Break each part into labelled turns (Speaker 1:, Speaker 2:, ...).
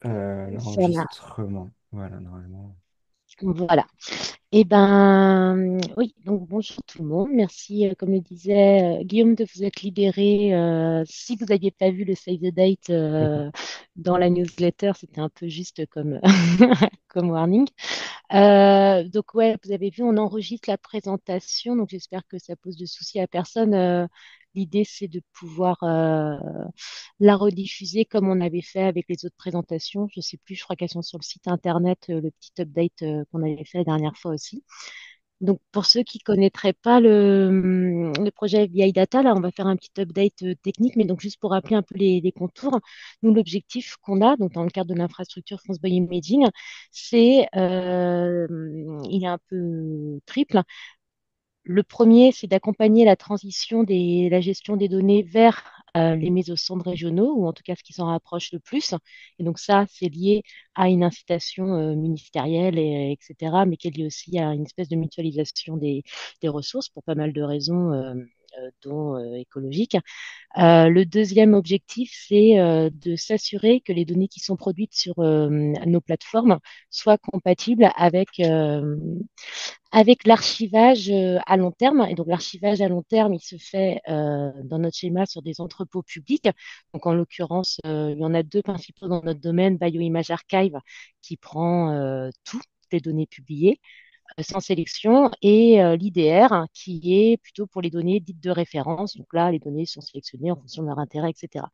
Speaker 1: Ça
Speaker 2: L'enregistrement. Voilà, normalement.
Speaker 1: voilà. Eh ben, oui, donc bonjour tout le monde. Merci, comme le disait Guillaume, de vous être libéré. Si vous n'aviez pas vu le Save the Date dans la newsletter, c'était un peu juste comme, comme warning. Donc, ouais, vous avez vu, on enregistre la présentation, donc j'espère que ça pose de soucis à personne. L'idée, c'est de pouvoir la rediffuser comme on avait fait avec les autres présentations. Je sais plus, je crois qu'elles sont sur le site internet, le petit update qu'on avait fait la dernière fois aussi. Donc, pour ceux qui connaîtraient pas le projet BI Data, là, on va faire un petit update technique, mais donc juste pour rappeler un peu les contours. Nous, l'objectif qu'on a, donc dans le cadre de l'infrastructure France Boy Imaging, il est un peu triple. Le premier, c'est d'accompagner la transition la gestion des données vers les mésocentres régionaux, ou en tout cas ce qui s'en rapproche le plus. Et donc ça, c'est lié à une incitation ministérielle, etc., mais qui est lié aussi à une espèce de mutualisation des ressources pour pas mal de raisons, dont écologiques. Le deuxième objectif, c'est de s'assurer que les données qui sont produites sur nos plateformes soient compatibles avec l'archivage à long terme. Et donc, l'archivage à long terme, il se fait dans notre schéma sur des entrepôts publics. Donc, en l'occurrence, il y en a deux principaux dans notre domaine, Bioimage Archive, qui prend toutes les données publiées sans sélection, et l'IDR, hein, qui est plutôt pour les données dites de référence. Donc là, les données sont sélectionnées en fonction de leur intérêt, etc.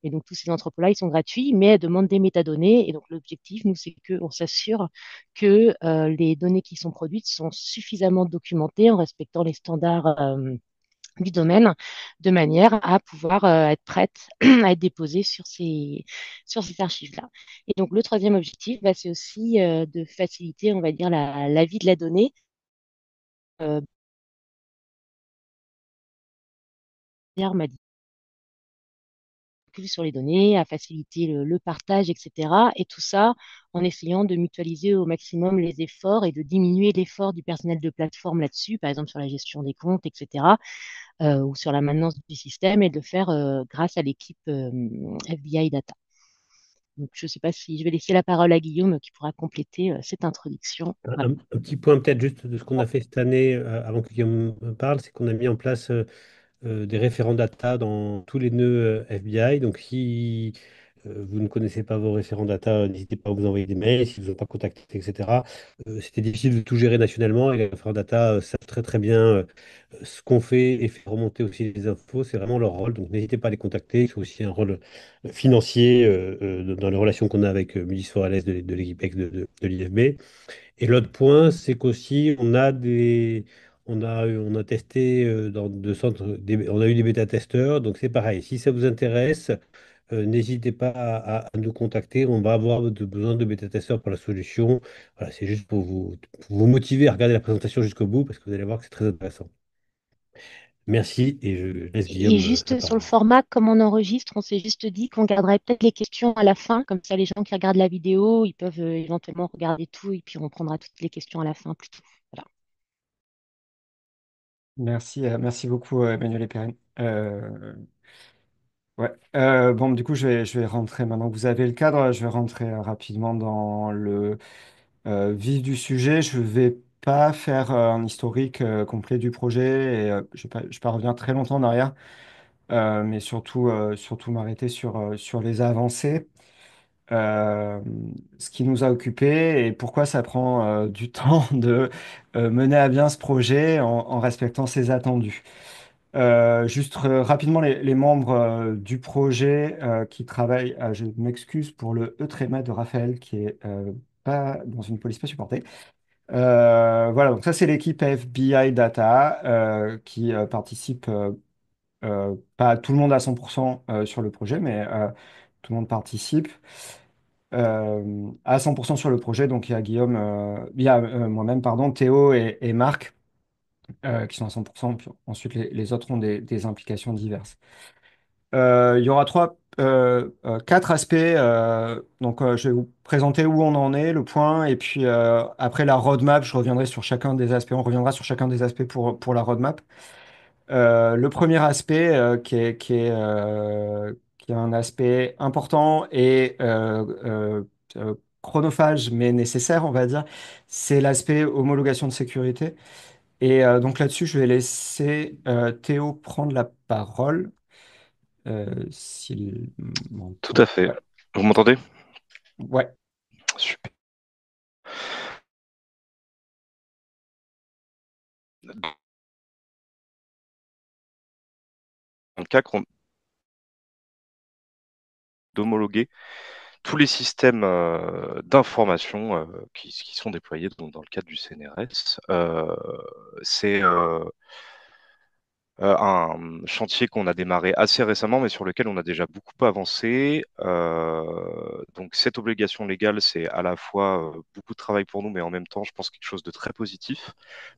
Speaker 1: Et donc, tous ces entrepôts-là, ils sont gratuits, mais elles demandent des métadonnées. Et donc, l'objectif, nous, c'est qu'on s'assure que les données qui sont produites sont suffisamment documentées en respectant les standards du domaine, de manière à pouvoir être prêtes à être déposées sur ces archives-là. Et donc, le troisième objectif, bah, c'est aussi de faciliter, on va dire, la vie de la donnée. Euh, Pierre m'a dit plus sur les données, à faciliter le partage, etc. Et tout ça en essayant de mutualiser au maximum les efforts et de diminuer l'effort du personnel de plateforme là-dessus, par exemple sur la gestion des comptes, etc., ou sur la maintenance du système, et de le faire grâce à l'équipe FBI Data. Donc, je ne sais pas si je vais laisser la parole à Guillaume qui pourra compléter cette introduction. Voilà.
Speaker 3: Un petit point peut-être juste de ce qu'on a fait cette année, avant que Guillaume parle, c'est qu'on a mis en place des référents data dans tous les nœuds FBI. Donc, si vous ne connaissez pas vos référents data, n'hésitez pas à vous envoyer des mails, si vous n'ont pas contacté, etc. C'était difficile de tout gérer nationalement et les référents data savent très très bien ce qu'on fait et faire remonter aussi les infos. C'est vraiment leur rôle. Donc, n'hésitez pas à les contacter. C'est aussi un rôle financier dans les relations qu'on a avec Mudis Forales de l'équipe ex de l'IFB. Et l'autre point, c'est qu'aussi, on a testé dans deux centres, on a eu des bêta-testeurs, donc c'est pareil. Si ça vous intéresse, n'hésitez pas à nous contacter. On va avoir besoin de bêta-testeurs pour la solution. Voilà, c'est juste pour vous motiver à regarder la présentation jusqu'au bout, parce que vous allez voir que c'est très intéressant. Merci et je laisse
Speaker 1: Et
Speaker 3: Guillaume la
Speaker 1: juste sur le
Speaker 3: parole.
Speaker 1: format, comme on enregistre, on s'est juste dit qu'on garderait peut-être les questions à la fin. Comme ça, les gens qui regardent la vidéo, ils peuvent éventuellement regarder tout et puis on prendra toutes les questions à la fin plutôt. Voilà.
Speaker 2: Merci beaucoup, Emmanuel et Perrine. Ouais. Bon, du coup, je vais rentrer maintenant que vous avez le cadre. Je vais rentrer rapidement dans le vif du sujet. Je vais pas faire un historique complet du projet et je vais pas revenir très longtemps en arrière, mais surtout m'arrêter sur les avancées, euh, ce qui nous a occupé et pourquoi ça prend du temps de mener à bien ce projet en respectant ses attendus. Juste rapidement, les membres du projet qui travaillent, je m'excuse pour le E tréma de Raphaël qui est pas dans une police pas supportée. Voilà, donc ça c'est l'équipe FBI Data qui participe, pas tout le monde à 100% sur le projet, mais tout le monde participe à 100% sur le projet. Donc il y a Guillaume, il y a moi-même, pardon, Théo et Marc qui sont à 100%, puis ensuite les autres ont des implications diverses. Il y aura quatre aspects. Donc, je vais vous présenter où on en est, le point, et puis après la roadmap, je reviendrai sur chacun des aspects. On reviendra sur chacun des aspects pour la roadmap. Le premier aspect qui a un aspect important et chronophage, mais nécessaire, on va dire, c'est l'aspect homologation de sécurité. Et donc là-dessus, je vais laisser Théo prendre la parole, s'il
Speaker 4: Tout
Speaker 2: m'entend.
Speaker 4: à fait.
Speaker 2: Ouais.
Speaker 4: Vous m'entendez?
Speaker 2: Ouais.
Speaker 4: Super. Dans le cas d'homologuer tous les systèmes d'information qui sont déployés donc, dans le cadre du CNRS, c'est un chantier qu'on a démarré assez récemment, mais sur lequel on a déjà beaucoup avancé. Donc cette obligation légale, c'est à la fois beaucoup de travail pour nous, mais en même temps, je pense quelque chose de très positif,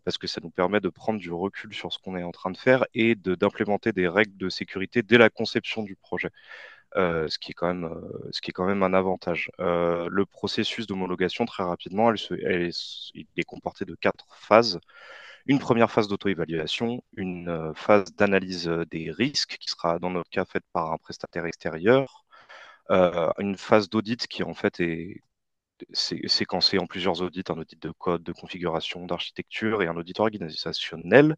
Speaker 4: parce que ça nous permet de prendre du recul sur ce qu'on est en train de faire et d'implémenter des règles de sécurité dès la conception du projet. Ce qui est quand même un avantage. Le processus d'homologation, très rapidement, il est comporté de 4 phases. Une première phase d'auto-évaluation, une phase d'analyse des risques qui sera dans notre cas faite par un prestataire extérieur, une phase d'audit qui en fait est séquencée en plusieurs audits, un audit de code, de configuration, d'architecture et un audit organisationnel,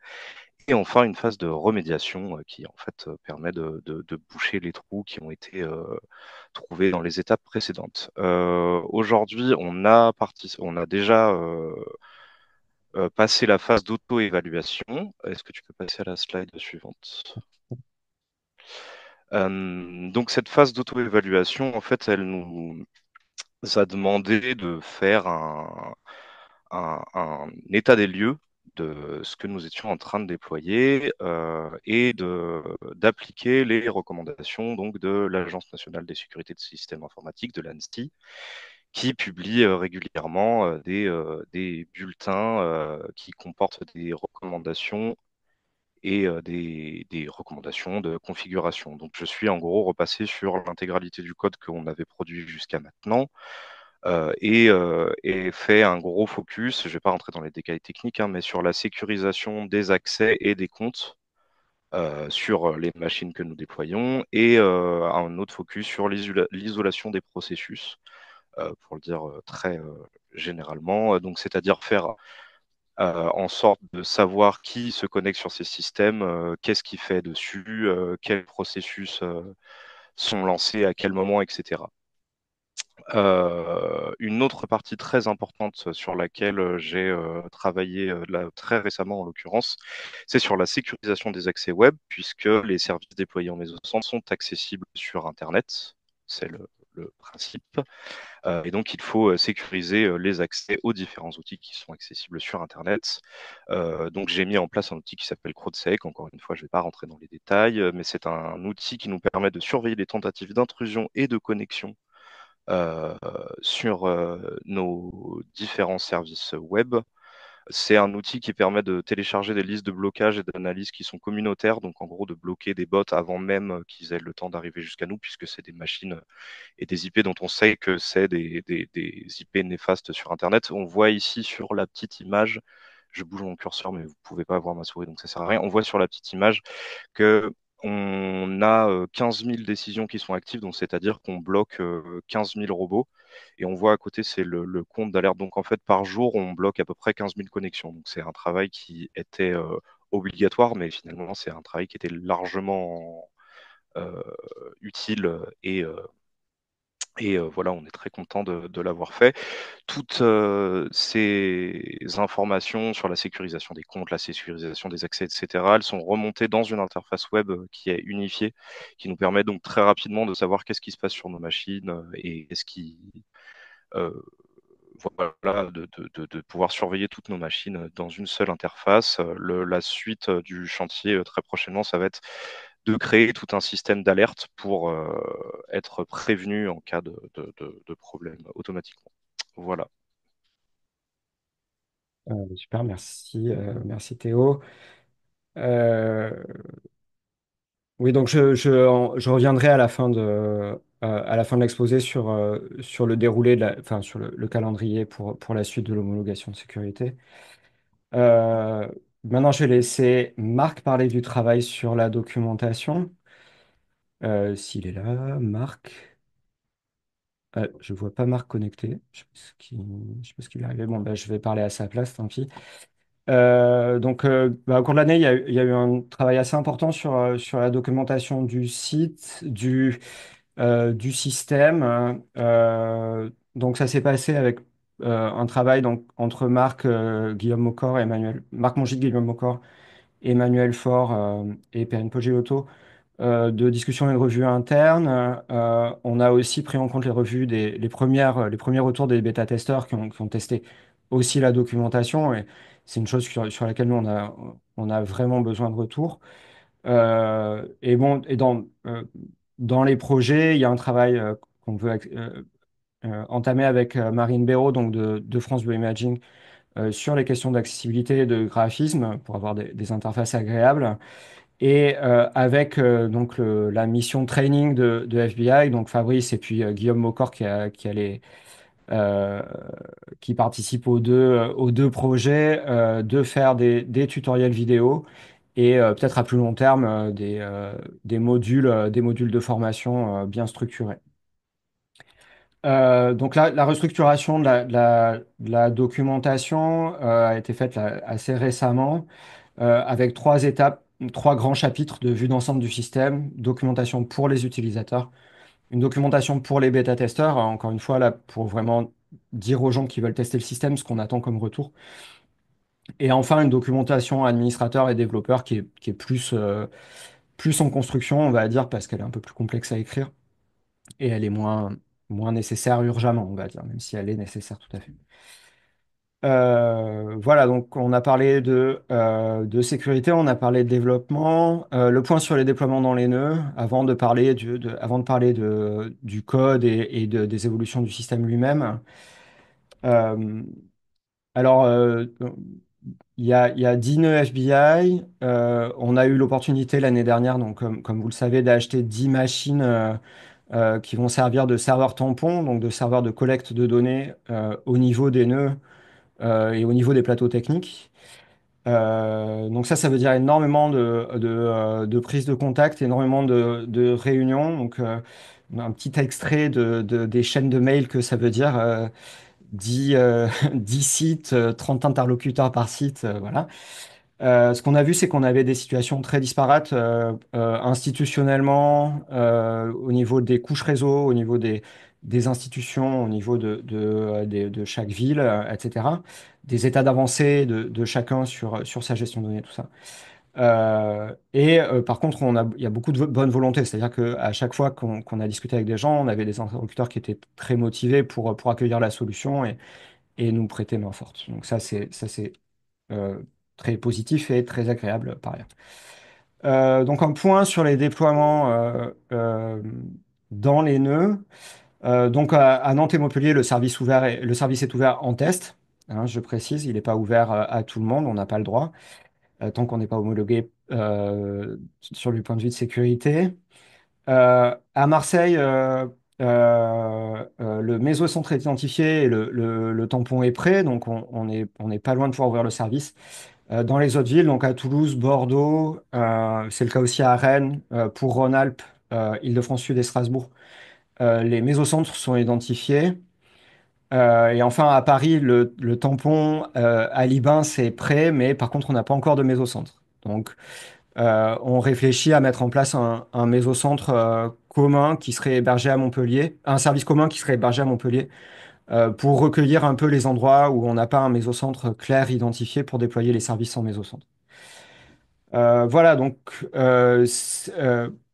Speaker 4: et enfin une phase de remédiation qui en fait permet de boucher les trous qui ont été trouvés dans les étapes précédentes. Aujourd'hui, on a déjà passé la phase d'auto-évaluation. Est-ce que tu peux passer à la slide suivante? Donc cette phase d'auto-évaluation, en fait, elle nous a demandé de faire un état des lieux de ce que nous étions en train de déployer et d'appliquer les recommandations donc, de l'Agence nationale des sécurités de systèmes informatiques, de l'ANSSI, qui publie régulièrement des bulletins qui comportent des recommandations et des recommandations de configuration. Donc je suis en gros repassé sur l'intégralité du code qu'on avait produit jusqu'à maintenant et fait un gros focus, je ne vais pas rentrer dans les détails techniques, hein, mais sur la sécurisation des accès et des comptes sur les machines que nous déployons et un autre focus sur l'isolation des processus, pour le dire très généralement. Donc, c'est-à-dire faire en sorte de savoir qui se connecte sur ces systèmes, qu'est-ce qui fait dessus, quels processus sont lancés à quel moment, etc. Une autre partie très importante sur laquelle j'ai travaillé là, très récemment en l'occurrence, c'est sur la sécurisation des accès web, puisque les services déployés en Mesocentre sont accessibles sur Internet. C'est le principe. Et donc, il faut sécuriser les accès aux différents outils qui sont accessibles sur Internet. Donc, j'ai mis en place un outil qui s'appelle CrowdSec. Encore une fois, je ne vais pas rentrer dans les détails, mais c'est un outil qui nous permet de surveiller les tentatives d'intrusion et de connexion euh, sur nos différents services web. C'est un outil qui permet de télécharger des listes de blocage et d'analyse qui sont communautaires, donc en gros de bloquer des bots avant même qu'ils aient le temps d'arriver jusqu'à nous, puisque c'est des machines et des IP dont on sait que c'est des IP néfastes sur Internet. On voit ici sur la petite image, je bouge mon curseur, mais vous ne pouvez pas voir ma souris, donc ça sert à rien. On voit sur la petite image que on a 15 000 décisions qui sont actives, donc c'est-à-dire qu'on bloque 15 000 robots. Et on voit à côté, c'est le compte d'alerte. Donc en fait, par jour, on bloque à peu près 15 000 connexions. Donc c'est un travail qui était obligatoire, mais finalement, c'est un travail qui était largement euh, utile et voilà, on est très content de l'avoir fait. Toutes ces informations sur la sécurisation des comptes, la sécurisation des accès, etc., elles sont remontées dans une interface web qui est unifiée, qui nous permet donc très rapidement de savoir qu'est-ce qui se passe sur nos machines et qu'est-ce qui, euh, voilà, de pouvoir surveiller toutes nos machines dans une seule interface. La suite du chantier très prochainement, ça va être de créer tout un système d'alerte pour être prévenu en cas de problème automatiquement. Voilà.
Speaker 2: Super, merci, merci Théo. Euh, oui, donc je reviendrai à la fin de l'exposé sur le déroulé enfin, sur le calendrier pour la suite de l'homologation de sécurité. Euh, Maintenant, je vais laisser Marc parler du travail sur la documentation. S'il est là, Marc. Je vois pas Marc connecté. Je sais pas ce qui lui est arrivé. Bon, bah, je vais parler à sa place, tant pis. Au cours de l'année, il y a eu un travail assez important sur la documentation du site, du système. Donc, ça s'est passé avec un travail donc, entre Marc Guillaume Mocor et Marc Mongit, Guillaume Mocor, Emmanuel Faure et Perrine Poggiotto de discussion et de revues internes. On a aussi pris en compte les revues les premiers retours des bêta-testeurs qui ont testé aussi la documentation. Et c'est une chose sur laquelle nous, on a vraiment besoin de retours. Dans les projets, il y a un travail qu'on veut entamer avec Marine Béraud, donc de France Bioimaging, sur les questions d'accessibilité et de graphisme pour avoir des interfaces agréables. Et avec la mission training de FBI, donc Fabrice et puis Guillaume Mocor euh, qui participe aux deux projets, de faire des tutoriels vidéo et peut-être à plus long terme des modules de formation bien structurés. Donc là, la restructuration de la documentation a été faite là, assez récemment avec trois étapes, trois grands chapitres de vue d'ensemble du système, documentation pour les utilisateurs, une documentation pour les bêta-testeurs, encore une fois, là, pour vraiment dire aux gens qui veulent tester le système ce qu'on attend comme retour, et enfin une documentation administrateur et développeur qui est plus en construction, on va dire, parce qu'elle est un peu plus complexe à écrire, et elle est moins nécessaire urgemment, on va dire, même si elle est nécessaire tout à fait. Voilà, donc on a parlé de sécurité, on a parlé de développement. Le point sur les déploiements dans les nœuds, avant de parler du code des évolutions du système lui-même. Euh, alors, il y a 10 nœuds FBI. On a eu l'opportunité l'année dernière, donc, comme vous le savez, d'acheter 10 machines qui vont servir de serveurs tampons, donc de serveurs de collecte de données au niveau des nœuds et au niveau des plateaux techniques. Donc ça veut dire énormément de prises de contact, énormément de réunions. Donc un petit extrait des chaînes de mails que ça veut dire. 10, 10 sites, 30 interlocuteurs par site, voilà. Ce qu'on a vu, c'est qu'on avait des situations très disparates institutionnellement, au niveau des couches réseau, au niveau des institutions, au niveau de chaque ville, etc. Des états d'avancée de chacun sur sa gestion de données, tout ça. Par contre, il y a beaucoup de bonne volonté, c'est-à-dire qu'à chaque fois qu'on a discuté avec des gens, on avait des interlocuteurs qui étaient très motivés pour accueillir la solution et nous prêter main forte. Donc ça, c'est euh, très positif et très agréable par ailleurs. Donc un point sur les déploiements dans les nœuds. Donc à Nantes et Montpellier, le service est ouvert en test. Hein, je précise, il n'est pas ouvert à tout le monde, on n'a pas le droit, tant qu'on n'est pas homologué sur le point de vue de sécurité. À Marseille, le mésocentre est identifié et le tampon est prêt, donc on n'est pas loin de pouvoir ouvrir le service. Dans les autres villes, donc à Toulouse, Bordeaux, c'est le cas aussi à Rennes, pour Rhône-Alpes, Île-de-France Sud et Strasbourg, les mésocentres sont identifiés. Et enfin, à Paris, le tampon à Libin, c'est prêt, mais par contre, on n'a pas encore de mésocentre. Donc, on réfléchit à mettre en place un mésocentre commun qui serait hébergé à Montpellier, un service commun qui serait hébergé à Montpellier, pour recueillir un peu les endroits où on n'a pas un mésocentre clair identifié pour déployer les services en mésocentre. Voilà, donc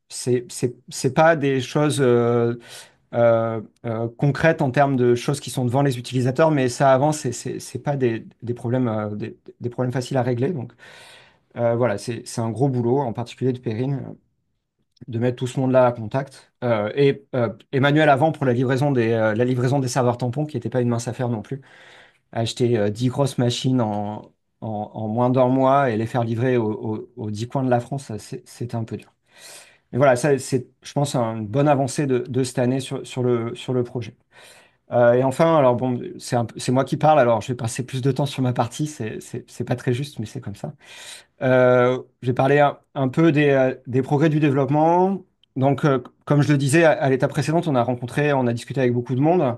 Speaker 2: c'est pas des choses concrètes en termes de choses qui sont devant les utilisateurs, mais ça avance et c'est pas des problèmes, des problèmes faciles à régler. Donc voilà, c'est un gros boulot, en particulier de Perrine, de mettre tout ce monde-là à contact. Emmanuel avant pour la livraison des serveurs tampons, qui n'était pas une mince affaire non plus. Acheter 10 grosses machines en moins d'un mois et les faire livrer aux 10 coins de la France, c'était un peu dur. Mais voilà, ça, c'est, je pense, une bonne avancée de cette année sur le projet. Et enfin, alors bon, c'est moi qui parle, alors je vais passer plus de temps sur ma partie, c'est pas très juste, mais c'est comme ça. Je vais parler un peu des progrès du développement. donc, comme je le disais à l'étape précédente, on a discuté avec beaucoup de monde.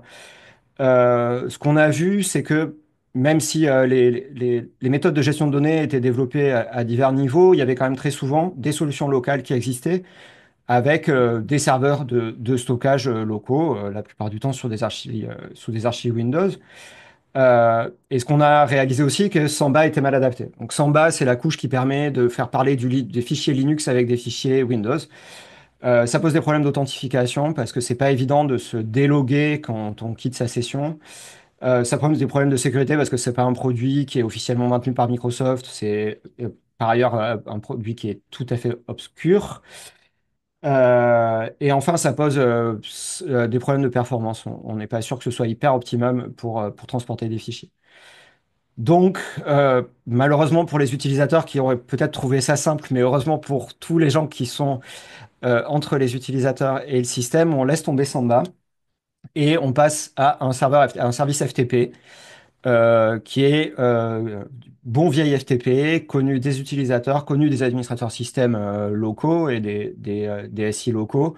Speaker 2: Ce qu'on a vu, c'est que même si les méthodes de gestion de données étaient développées à divers niveaux, il y avait quand même très souvent des solutions locales qui existaient avec des serveurs de stockage locaux, la plupart du temps sur des archives, sous des archives Windows. Et ce qu'on a réalisé aussi, que Samba était mal adapté. Donc Samba, c'est la couche qui permet de faire parler des fichiers Linux avec des fichiers Windows. Ça pose des problèmes d'authentification parce que c'est pas évident de se déloguer quand on quitte sa session. Ça pose des problèmes de sécurité parce que c'est pas un produit qui est officiellement maintenu par Microsoft. C'est par ailleurs un produit qui est tout à fait obscur. Et enfin, ça pose des problèmes de performance. On n'est pas sûr que ce soit hyper optimum pour transporter des fichiers. Donc, malheureusement pour les utilisateurs qui auraient peut-être trouvé ça simple, mais heureusement pour tous les gens qui sont entre les utilisateurs et le système, on laisse tomber Samba et on passe à à un service FTP qui est du bon vieil FTP, connu des utilisateurs, connu des administrateurs système locaux et des SI locaux,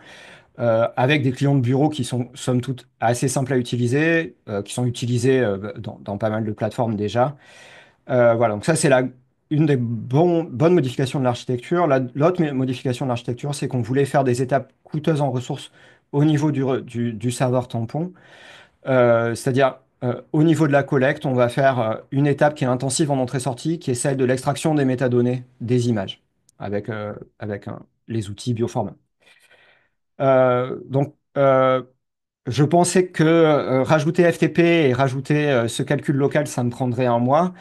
Speaker 2: avec des clients de bureau qui sont somme toute assez simples à utiliser, qui sont utilisés dans pas mal de plateformes déjà. Voilà, donc ça c'est une des bonnes modifications de l'architecture. L'autre modification de l'architecture, c'est qu'on voulait faire des étapes coûteuses en ressources au niveau du serveur tampon. C'est-à-dire, au niveau de la collecte, on va faire une étape qui est intensive en entrée-sortie, qui est celle de l'extraction des métadonnées des images avec les outils Bioforma. Donc, je pensais que rajouter FTP et rajouter ce calcul local, ça me prendrait un mois.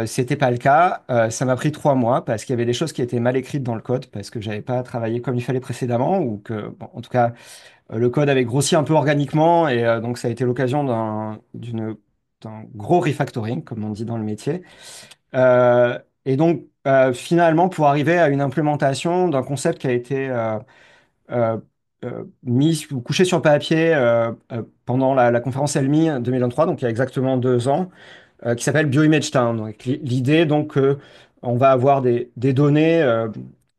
Speaker 2: C'était pas le cas. Ça m'a pris 3 mois parce qu'il y avait des choses qui étaient mal écrites dans le code parce que j'avais pas travaillé comme il fallait précédemment ou que, bon, en tout cas, le code avait grossi un peu organiquement et donc ça a été l'occasion d'un gros refactoring, comme on dit dans le métier. Et donc, finalement, pour arriver à une implémentation d'un concept qui a été euh, mis ou couché sur papier pendant la conférence ELMI 2023, donc il y a exactement 2 ans, qui s'appelle BioImage Town. Donc, l'idée, donc, on va avoir des données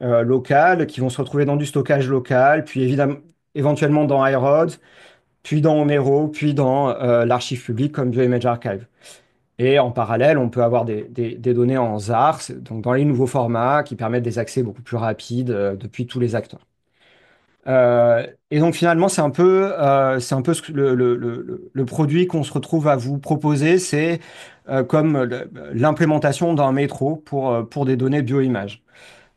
Speaker 2: locales qui vont se retrouver dans du stockage local, puis évidemment, éventuellement dans iROD, puis dans Homero, puis dans l'archive publique comme BioImage Archive. Et en parallèle, on peut avoir des données en ZAR, donc dans les nouveaux formats qui permettent des accès beaucoup plus rapides depuis tous les acteurs. Et donc finalement, c'est un peu le produit qu'on se retrouve à vous proposer, c'est comme l'implémentation d'un métro pour des données bioimages.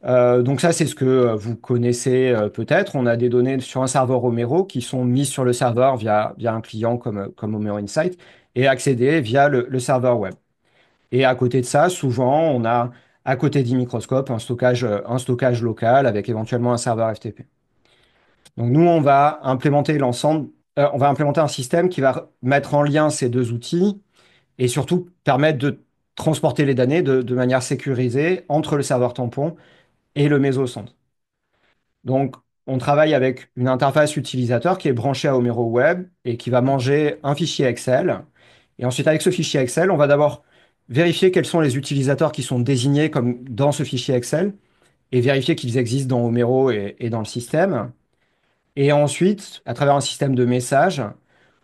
Speaker 2: Donc ça, c'est ce que vous connaissez peut-être. On a des données sur un serveur Homero qui sont mises sur le serveur via un client comme Homero Insight et accédées via le serveur web. Et à côté de ça, souvent, on a à côté d'Imicroscope un stockage local avec éventuellement un serveur FTP. Donc nous, on va implémenter un système qui va mettre en lien ces deux outils et surtout permettre de transporter les données de manière sécurisée entre le serveur tampon et le mésocentre. Donc, on travaille avec une interface utilisateur qui est branchée à Homero Web et qui va manger un fichier Excel. Et ensuite, avec ce fichier Excel, on va d'abord vérifier quels sont les utilisateurs qui sont désignés comme dans ce fichier Excel et vérifier qu'ils existent dans Homero et dans le système. Et ensuite, à travers un système de messages,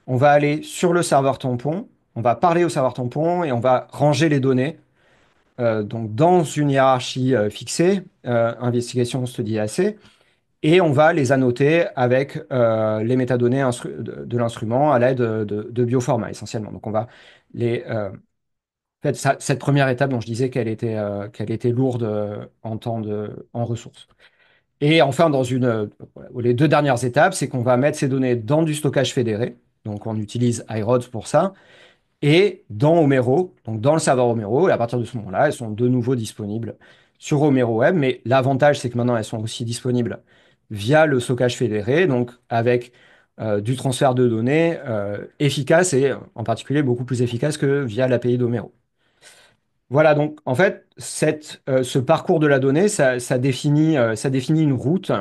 Speaker 2: on va aller sur le serveur tampon, on va parler au serveur tampon et on va ranger les données donc dans une hiérarchie fixée, investigation study AC, et on va les annoter avec les métadonnées de l'instrument à l'aide de bioformats essentiellement. Donc on va en fait, cette première étape dont je disais qu'elle était lourde en ressources. Et enfin, voilà, les deux dernières étapes, c'est qu'on va mettre ces données dans du stockage fédéré. Donc, on utilise iRODS pour ça. Et dans Homero, donc dans le serveur Homero. Et à partir de ce moment-là, elles sont de nouveau disponibles sur Homero Web. Mais l'avantage, c'est que maintenant, elles sont aussi disponibles via le stockage fédéré, donc avec du transfert de données efficace et en particulier beaucoup plus efficace que via l'API d'Homero. Voilà, donc en fait, ce parcours de la donnée, ça définit une route.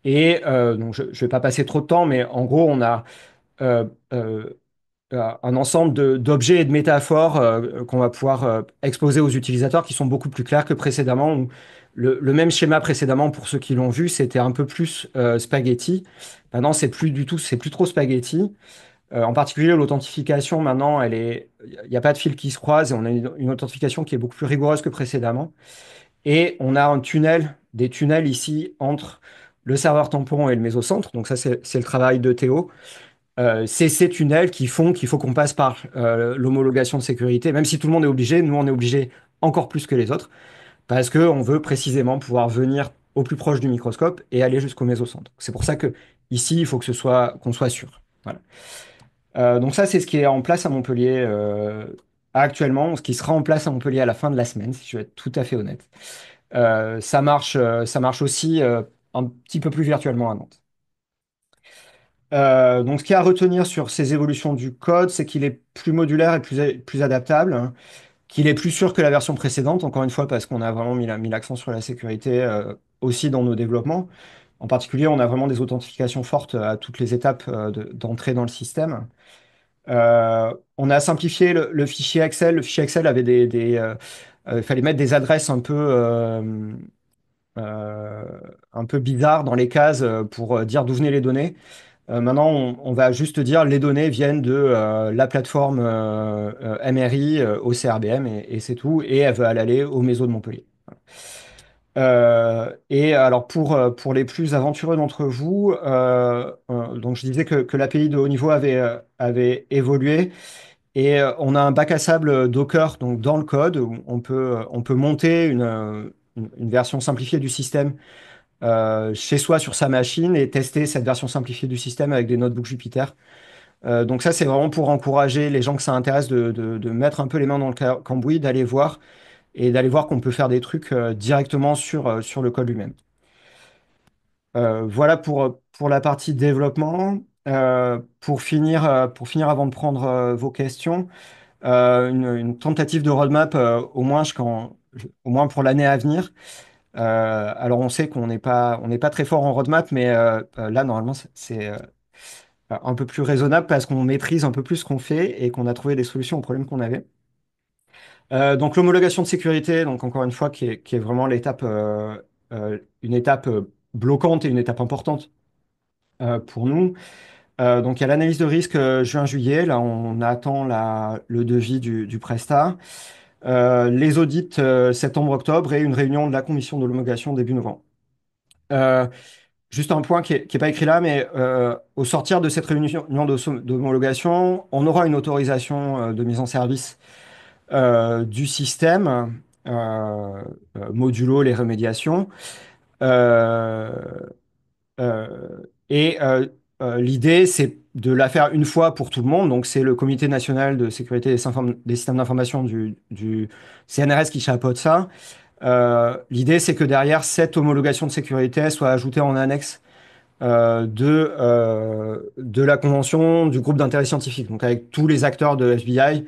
Speaker 2: Et donc je ne vais pas passer trop de temps, mais en gros, on a euh, euh, un ensemble d'objets et de métaphores qu'on va pouvoir exposer aux utilisateurs qui sont beaucoup plus clairs que précédemment. Où le même schéma précédemment, pour ceux qui l'ont vu, c'était un peu plus spaghetti. Maintenant, c'est plus du tout, c'est plus trop spaghetti. En particulier, l'authentification, maintenant, il n'y a pas de fil qui se croise et on a une authentification qui est beaucoup plus rigoureuse que précédemment. Et on a des tunnels ici entre le serveur tampon et le mésocentre. Donc ça, c'est le travail de Théo. C'est ces tunnels qui font qu'il faut qu'on passe par l'homologation de sécurité. Même si tout le monde est obligé, nous, on est obligé encore plus que les autres, parce qu'on veut précisément pouvoir venir au plus proche du microscope et aller jusqu'au mésocentre. C'est pour ça que ici, il faut que qu'on soit sûr. Voilà. Donc ça, c'est ce qui est en place à Montpellier actuellement, ce qui sera en place à Montpellier à la fin de la semaine, si je veux être tout à fait honnête. Ça marche aussi un petit peu plus virtuellement à Nantes. Donc, ce qu'il y a à retenir sur ces évolutions du code, c'est qu'il est plus modulaire et plus adaptable, hein, qu'il est plus sûr que la version précédente, encore une fois, parce qu'on a vraiment mis l'accent sur la sécurité aussi dans nos développements. En particulier, on a vraiment des authentifications fortes à toutes les étapes d'entrée dans le système. On a simplifié le fichier Excel. Le fichier Excel avait il fallait mettre des adresses euh, un peu bizarres dans les cases pour dire d'où venaient les données. Maintenant, on va juste dire les données viennent de la plateforme MRI au CRBM et c'est tout. Et elles veulent aller au Méso de Montpellier. Et alors pour les plus aventureux d'entre vous, donc je disais que l'API de haut niveau avait évolué et on a un bac à sable Docker donc dans le code où on peut monter une version simplifiée du système chez soi sur sa machine et tester cette version simplifiée du système avec des notebooks Jupyter. Donc ça, c'est vraiment pour encourager les gens que ça intéresse de mettre un peu les mains dans le cambouis, d'aller voir et d'aller voir qu'on peut faire des trucs directement sur le code lui-même. Voilà pour la partie développement. Pour finir avant de prendre vos questions, une tentative de roadmap, au moins pour l'année à venir. Alors on sait on n'est pas très fort en roadmap, mais là normalement c'est un peu plus raisonnable parce qu'on maîtrise un peu plus ce qu'on fait et qu'on a trouvé des solutions aux problèmes qu'on avait. Donc l'homologation de sécurité, donc encore une fois, qui est vraiment une étape bloquante et une étape importante pour nous. Donc il y a l'analyse de risque juin-juillet. Là, on attend le devis du Prestat. Les audits septembre-octobre et une réunion de la commission de l'homologation début novembre. Euh, Juste un point qui est pas écrit là, mais au sortir de cette réunion d'homologation, on aura une autorisation de mise en service du système, modulo les remédiations. Euh, euh, et l'idée, c'est de la faire une fois pour tout le monde. Donc, c'est le Comité national de sécurité des systèmes d'information du CNRS qui chapeaute ça. L'idée, c'est que derrière, cette homologation de sécurité soit ajoutée en annexe de la convention du groupe d'intérêt scientifique. Donc, avec tous les acteurs de FBI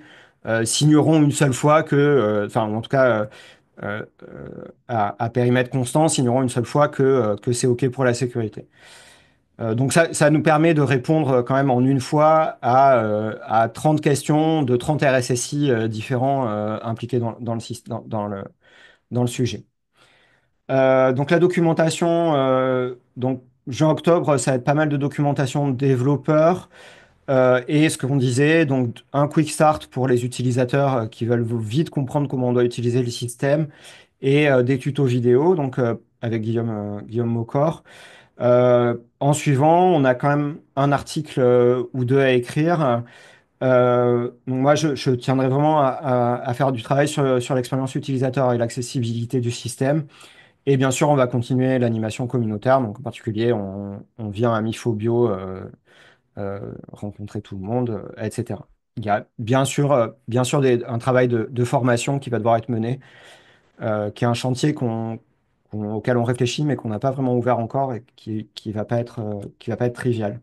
Speaker 2: signeront une seule fois enfin, en tout cas, à périmètre constant, signeront une seule fois que c'est OK pour la sécurité. Donc ça nous permet de répondre quand même en une fois à 30 questions de 30 RSSI différents impliqués dans le sujet. Donc la documentation, donc juin-octobre, ça va être pas mal de documentation de développeurs et ce qu'on disait, donc un quick start pour les utilisateurs qui veulent vite comprendre comment on doit utiliser le système et des tutos vidéo, donc avec Guillaume Maucor. En suivant, on a quand même un article ou deux à écrire. Donc moi, je tiendrai vraiment à faire du travail sur l'expérience utilisateur et l'accessibilité du système. Et bien sûr, on va continuer l'animation communautaire. Donc en particulier, on vient à Mifobio rencontrer tout le monde, etc. Il y a bien sûr un travail de formation qui va devoir être mené, qui est un chantier auquel on réfléchit, mais qu'on n'a pas vraiment ouvert encore et qui va pas être trivial.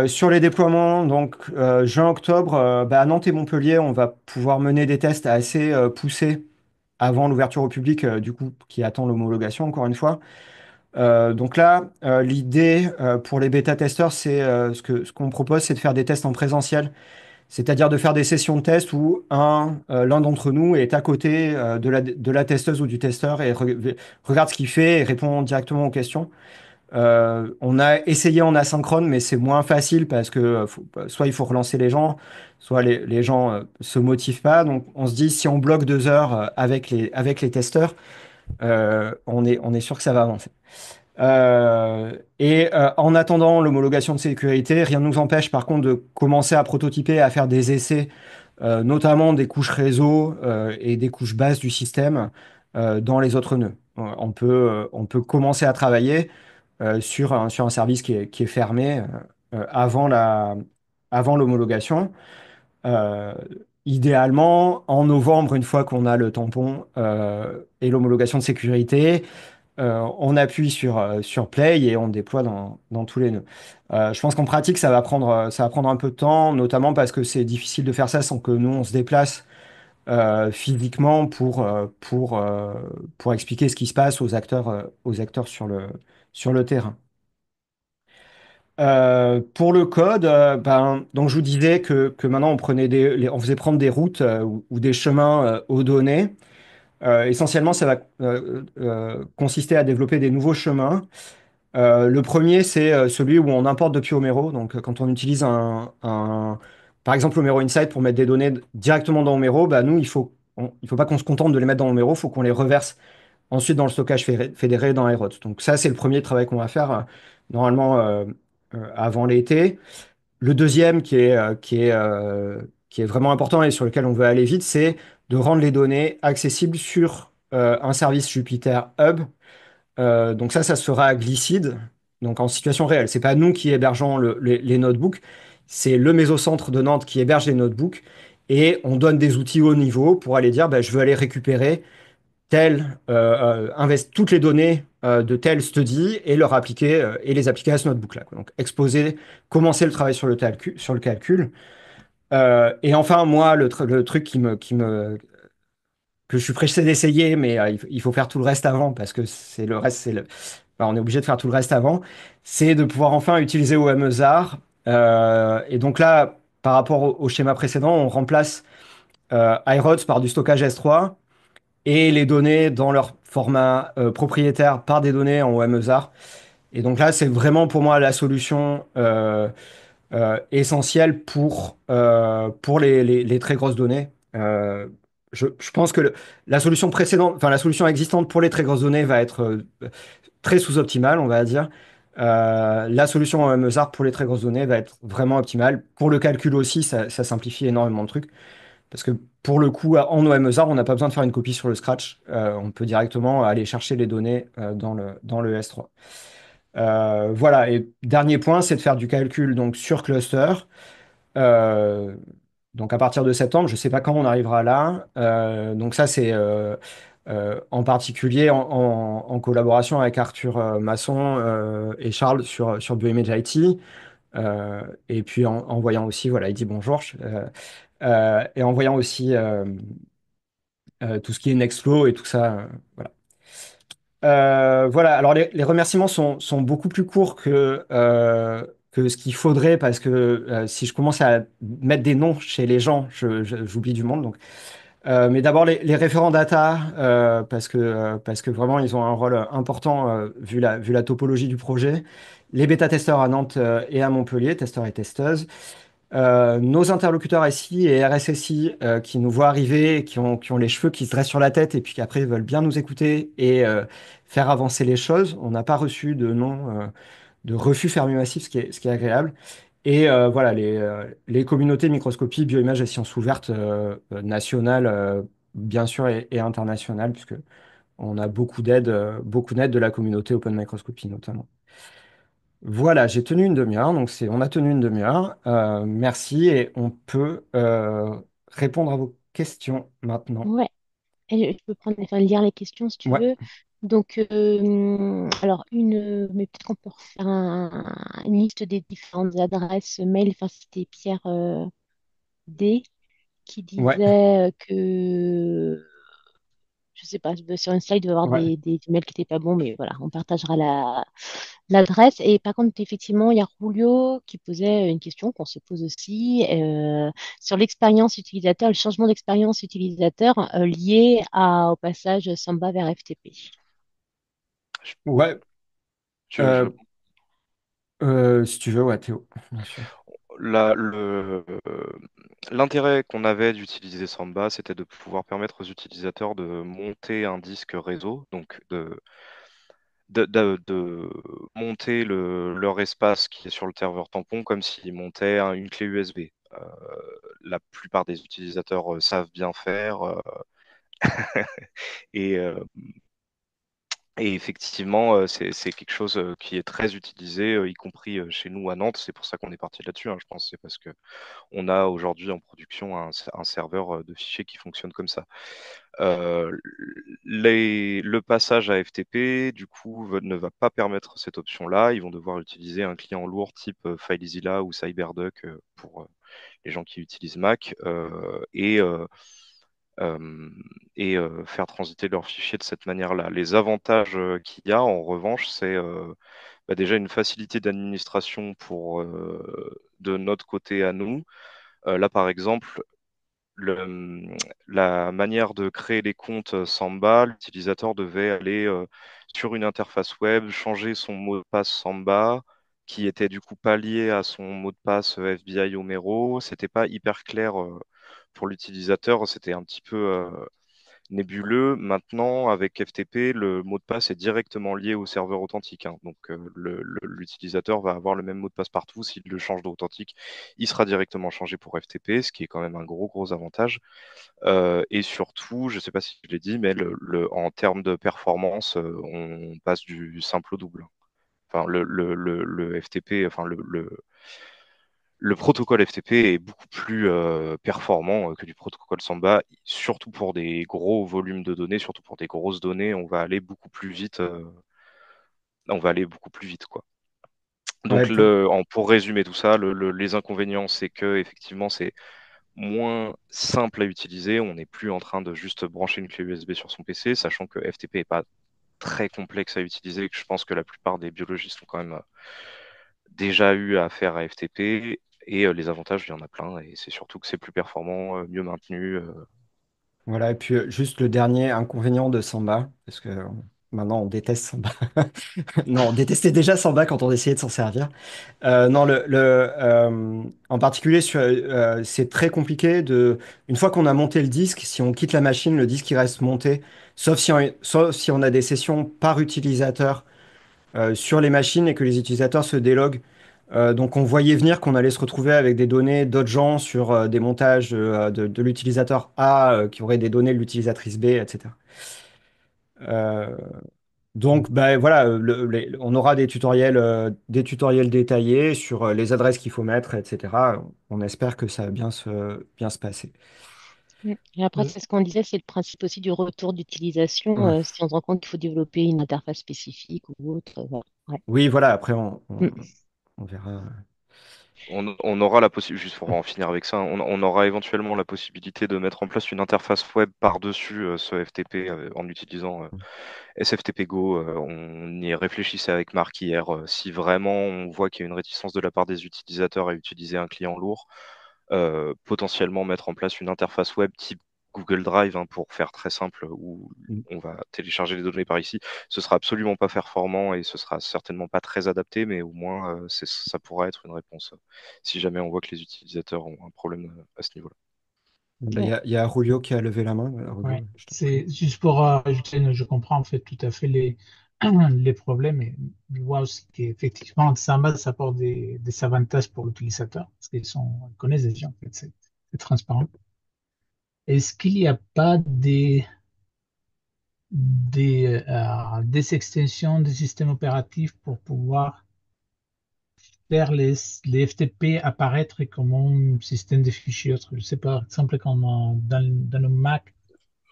Speaker 2: Sur les déploiements, donc juin-octobre, à Nantes et Montpellier, on va pouvoir mener des tests assez poussés avant l'ouverture au public, du coup, qui attend l'homologation, encore une fois. Donc là, l'idée pour les bêta-testeurs, c'est ce qu'on propose, c'est de faire des tests en présentiel. C'est-à-dire de faire des sessions de test où l'un d'entre nous est à côté de la testeuse ou du testeur et regarde ce qu'il fait et répond directement aux questions. On a essayé en asynchrone, mais c'est moins facile parce que soit il faut relancer les gens, soit les gens se motivent pas. Donc on se dit si on bloque 2 heures avec les testeurs, on est sûr que ça va avancer. En attendant l'homologation de sécurité, rien ne nous empêche par contre de commencer à prototyper, à faire des essais, notamment des couches réseau et des couches basses du système dans les autres nœuds. On peut commencer à travailler sur un service qui est fermé avant l'homologation. Euh, Idéalement, en novembre, une fois qu'on a le tampon et l'homologation de sécurité, on appuie sur Play et on déploie dans tous les nœuds. Je pense qu'en pratique, ça va prendre un peu de temps, notamment parce que c'est difficile de faire ça sans que nous, on se déplace physiquement pour expliquer ce qui se passe aux acteurs sur le terrain. Pour le code, donc je vous disais que maintenant on faisait prendre des routes ou des chemins aux données. Essentiellement, ça va consister à développer des nouveaux chemins. Le premier, c'est celui où on importe depuis Homero. Donc, quand on utilise par exemple, Homero Insight pour mettre des données directement dans Homero, bah, nous, il faut pas qu'on se contente de les mettre dans Homero, il faut qu'on les reverse ensuite dans le stockage fédéré dans iROT. Donc, ça, c'est le premier travail qu'on va faire normalement avant l'été. Le deuxième, qui est vraiment important et sur lequel on veut aller vite, c'est de rendre les données accessibles sur un service Jupyter Hub. Donc ça se fera à Glycide, donc en situation réelle. C'est pas nous qui hébergeons les notebooks, c'est le mésocentre de Nantes qui héberge les notebooks et on donne des outils haut niveau pour aller dire, bah, je veux aller récupérer toutes les données de tel study et les appliquer à ce notebook-là, quoi. Donc exposer, commencer le travail sur le calcul. Et enfin, moi, le truc que je suis pressé d'essayer, mais il faut faire tout le reste avant parce que c'est le reste, enfin, on est obligé de faire tout le reste avant, c'est de pouvoir enfin utiliser OMESAR. Et donc là, par rapport au schéma précédent, on remplace iRods par du stockage S3 et les données dans leur format propriétaire par des données en OMESAR. Et donc là, c'est vraiment pour moi la solution essentielle pour les très grosses données. Je pense que la solution précédente, enfin la solution existante pour les très grosses données va être très sous-optimale, on va dire. La solution MESAR pour les très grosses données va être vraiment optimale. Pour le calcul aussi, ça simplifie énormément de trucs. Parce que pour le coup, en OMESAR, on n'a pas besoin de faire une copie sur le Scratch. On peut directement aller chercher les données dans le S3. Voilà, et dernier point, c'est de faire du calcul donc, sur cluster. Euh, donc à partir de septembre, je ne sais pas quand on arrivera là. Donc ça, c'est en particulier en collaboration avec Arthur Masson et Charles sur Bioimage IT. Et puis en voyant aussi, voilà, il dit bonjour. Et en voyant aussi tout ce qui est Nextflow et tout ça. Voilà. Voilà, alors les remerciements sont beaucoup plus courts que ce qu'il faudrait parce que si je commence à mettre des noms chez les gens, j'oublie du monde. Donc. Mais d'abord les référents data parce que vraiment ils ont un rôle important vu la topologie du projet. Les bêta-testeurs à Nantes et à Montpellier, testeurs et testeuses. Nos interlocuteurs SI et RSSI qui nous voient arriver, et qui ont les cheveux qui se dressent sur la tête et puis qu'après veulent bien nous écouter et faire avancer les choses. On n'a pas reçu de nom de refus fermé massif, ce qui est agréable. Et voilà, les communautés microscopie, bioimage et sciences ouvertes nationales, bien sûr, et internationales, puisque on a beaucoup d'aide de la communauté Open Microscopy notamment. Voilà, j'ai tenu une demi-heure, donc on a tenu une demi-heure. Merci et on peut répondre à vos questions maintenant.
Speaker 1: Ouais. Et je peux enfin, lire les questions si tu
Speaker 2: Ouais,
Speaker 1: veux. Donc, alors, mais peut-être qu'on peut refaire une liste des différentes adresses mail. Enfin, c'était Pierre D qui
Speaker 2: ouais.
Speaker 1: disait que je sais pas, sur une slide, il doit y avoir
Speaker 2: Ouais.
Speaker 1: des emails qui n'étaient pas bons, mais voilà, on partagera l'adresse. Et par contre, effectivement, il y a Julio qui posait une question qu'on se pose aussi sur l'expérience utilisateur, le changement d'expérience utilisateur lié au passage Samba vers FTP.
Speaker 4: Je-
Speaker 2: Ouais.
Speaker 4: je-
Speaker 2: Euh, Si tu veux, ouais, Théo, bien sûr.
Speaker 4: la- le- L'intérêt qu'on avait d'utiliser Samba, c'était de pouvoir permettre aux utilisateurs de monter un disque réseau, donc de monter leur espace qui est sur le serveur tampon comme s'ils montaient une clé USB. Euh, la plupart des utilisateurs savent bien faire et, euh, et effectivement, c'est quelque chose qui est très utilisé, y compris chez nous à Nantes. C'est pour ça qu'on est parti là-dessus, hein, je pense. C'est parce que on a aujourd'hui en production un serveur de fichiers qui fonctionne comme ça. Euh, le passage à FTP, du coup, ne va pas permettre cette option-là. Ils vont devoir utiliser un client lourd type FileZilla ou CyberDuck pour les gens qui utilisent Mac euh, faire transiter leurs fichiers de cette manière-là. Les avantages qu'il y a, en revanche, c'est déjà une facilité d'administration pour de notre côté à nous. Là, par exemple, le- la manière de créer les comptes Samba, l'utilisateur devait aller sur une interface web, changer son mot de passe Samba, qui était du coup pas lié à son mot de passe FBI Homero. C'était pas hyper clair pour l'utilisateur, c'était un petit peu nébuleux. Maintenant, avec FTP, le mot de passe est directement lié au serveur authentique, hein. Donc, l'utilisateur va avoir le même mot de passe partout. S'il le change d'authentique, il sera directement changé pour FTP, ce qui est quand même un gros avantage. Et surtout, je ne sais pas si je l'ai dit, mais en termes de performance, on passe du simple au double. Enfin, le FTP, enfin, le protocole FTP est beaucoup plus performant que du protocole Samba, surtout pour des gros volumes de données, surtout pour des grosses données, on va aller beaucoup plus vite. On va aller beaucoup plus vite, quoi.
Speaker 2: Ouais,
Speaker 4: Donc, pour résumer tout ça, les inconvénients, c'est que effectivement, c'est moins simple à utiliser. On n'est plus en train de juste brancher une clé USB sur son PC, sachant que FTP n'est pas très complexe à utiliser et que je pense que la plupart des biologistes ont quand même déjà eu affaire à FTP. Et les avantages, il y en a plein. Et c'est surtout que c'est plus performant, mieux maintenu.
Speaker 2: Voilà, et puis juste le dernier inconvénient de Samba, parce que maintenant on déteste Samba. Non, on détestait déjà Samba quand on essayait de s'en servir. Non, en particulier, c'est très compliqué une fois qu'on a monté le disque, si on quitte la machine, le disque il reste monté, sauf si on a des sessions par utilisateur sur les machines et que les utilisateurs se déloguent. Donc on voyait venir qu'on allait se retrouver avec des données d'autres gens sur des montages de l'utilisateur A qui aurait des données de l'utilisatrice B, etc. Euh, donc ben, voilà, on aura des tutoriels détaillés sur les adresses qu'il faut mettre, etc. On espère que ça va bien se passer.
Speaker 1: Mm. Et après,
Speaker 3: Euh,
Speaker 1: c'est ce qu'on disait, c'est le principe aussi du retour d'utilisation.
Speaker 2: Ouais.
Speaker 1: Si on se rend compte qu'il faut développer une interface spécifique ou autre, voilà. Ouais.
Speaker 2: Oui, voilà, après
Speaker 1: Mm.
Speaker 2: on verra.
Speaker 4: On aura la possibilité, juste pour en finir avec ça, on aura éventuellement la possibilité de mettre en place une interface web par-dessus ce FTP en utilisant SFTP Go. On y réfléchissait avec Marc hier. Si vraiment on voit qu'il y a une réticence de la part des utilisateurs à utiliser un client lourd, potentiellement mettre en place une interface web type Google Drive, hein, pour faire très simple, où on va télécharger les données par ici. Ce sera absolument pas performant et ce sera certainement pas très adapté, mais au moins ça pourra être une réponse si jamais on voit que les utilisateurs ont un problème à ce niveau-là.
Speaker 2: Il
Speaker 1: Ouais.
Speaker 2: y a Rulio qui a levé la main.
Speaker 5: Ouais,
Speaker 2: Rulio, je t'en prie.
Speaker 5: c'est juste pour ajouter, je comprends en fait tout à fait les problèmes et je vois aussi qu'effectivement, Samba, ça apporte des avantages pour l'utilisateur parce ils connaissent déjà en fait, c'est transparent. Est-ce qu'il n'y a pas des extensions du système opératif pour pouvoir faire les FTP apparaître comme un système de fichiers autre? Je sais pas, par exemple, comme dans le Mac,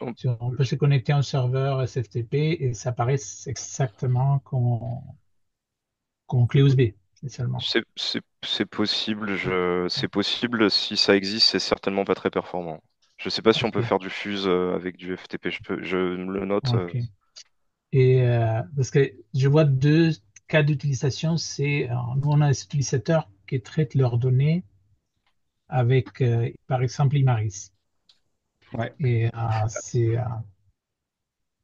Speaker 4: On-
Speaker 5: on peut se connecter à un serveur SFTP et ça apparaît exactement comme clé USB, essentiellement.
Speaker 4: c'est possible, c'est possible. Si ça existe, c'est certainement pas très performant. Je sais pas si on peut
Speaker 5: Ok,
Speaker 4: faire du fuse avec du FTP. Je me le note.
Speaker 5: ok. Et parce que je vois deux cas d'utilisation, c'est nous on a des utilisateurs qui traitent leurs données avec par exemple Imaris.
Speaker 2: Ouais.
Speaker 5: Et c'est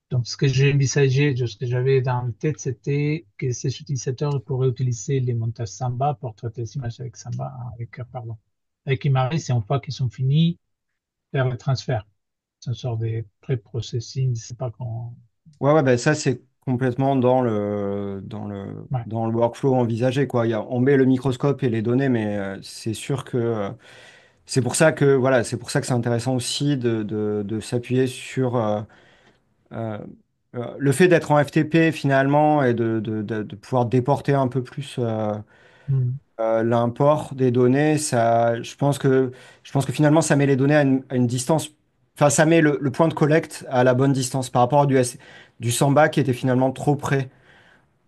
Speaker 5: donc ce que j'ai envisagé, ce que j'avais dans la tête, c'était que ces utilisateurs pourraient utiliser les montages Samba pour traiter les images avec Samba, pardon, avec Imaris, et une fois qu'ils sont finis, faire le transfert. C'est une sorte de pré-processing, je sais pas comment.
Speaker 2: Ouais, ouais, bah ça, c'est complètement
Speaker 5: Ouais.
Speaker 2: dans le workflow envisagé, quoi. On met le microscope et les données, mais c'est sûr que c'est pour ça que voilà, c'est pour ça que c'est intéressant aussi de s'appuyer sur euh, le fait d'être en FTP finalement et de pouvoir déporter un peu plus
Speaker 5: Mm.
Speaker 2: l'import des données. Ça, je pense que finalement, ça met les données à une distance. Enfin, ça met le point de collecte à la bonne distance par rapport à du Samba qui était finalement trop près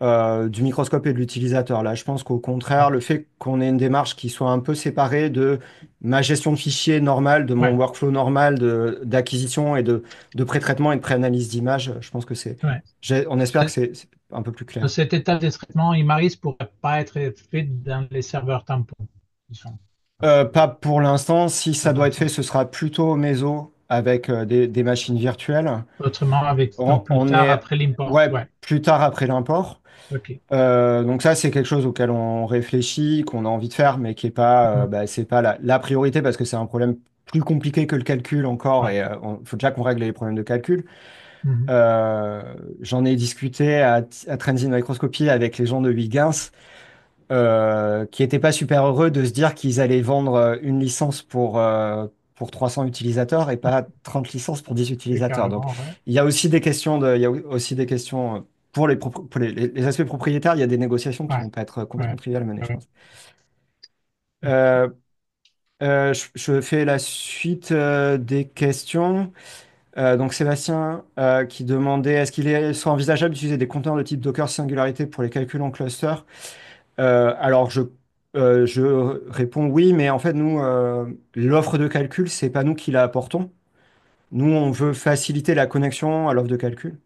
Speaker 2: du microscope et de l'utilisateur. Là, je pense qu'au contraire,
Speaker 5: Ouais.
Speaker 2: le fait qu'on ait une démarche qui soit un peu séparée de ma gestion de fichiers normale, de mon
Speaker 5: Ouais.
Speaker 2: workflow normal d'acquisition et de pré-traitement et de pré-analyse d'images, je pense que
Speaker 5: Ouais.
Speaker 2: on espère que
Speaker 5: Ce-
Speaker 2: c'est un peu plus clair.
Speaker 5: Cette étape de traitement, Imaris pourrait pas être fait dans les serveurs tampons. Disons.
Speaker 2: Pas pour l'instant. Si
Speaker 5: Pas
Speaker 2: ça
Speaker 5: pour
Speaker 2: doit être fait,
Speaker 5: l'instant.
Speaker 2: ce sera plutôt au Meso avec des machines virtuelles.
Speaker 5: Autrement, avec, donc plus
Speaker 2: On
Speaker 5: tard,
Speaker 2: est
Speaker 5: après l'import.
Speaker 2: ouais,
Speaker 5: Ouais.
Speaker 2: plus tard après l'import.
Speaker 5: OK.
Speaker 2: Donc ça, c'est quelque chose auquel on réfléchit, qu'on a envie de faire, mais qui est pas,
Speaker 5: Mhm.
Speaker 2: bah, c'est pas la priorité parce que c'est un problème plus compliqué que le calcul encore
Speaker 5: Ouais.
Speaker 2: et il faut déjà qu'on règle les problèmes de calcul.
Speaker 5: Mhm.
Speaker 2: Euh, J'en ai discuté à Trends in Microscopy avec les gens de Huygens qui n'étaient pas super heureux de se dire qu'ils allaient vendre une licence pour 300 utilisateurs et pas 30 licences pour 10
Speaker 5: Et
Speaker 2: utilisateurs. Donc,
Speaker 5: carrément, ouais.
Speaker 2: il y a aussi des questions il y a aussi des questions pour pour les aspects propriétaires, il y a des négociations qui
Speaker 5: Ouais.
Speaker 2: vont pas être complètement
Speaker 5: Ouais.
Speaker 2: triviales à mener, je
Speaker 5: Ouais.
Speaker 2: pense.
Speaker 5: Ouais.
Speaker 2: Euh, je fais la suite des questions. Donc Sébastien qui demandait est-ce soit envisageable d'utiliser des conteneurs de type Docker Singularité pour les calculs en cluster? Alors, je réponds oui, mais en fait, nous, l'offre de calcul, c'est pas nous qui la apportons. Nous, on veut faciliter la connexion à l'offre de calcul.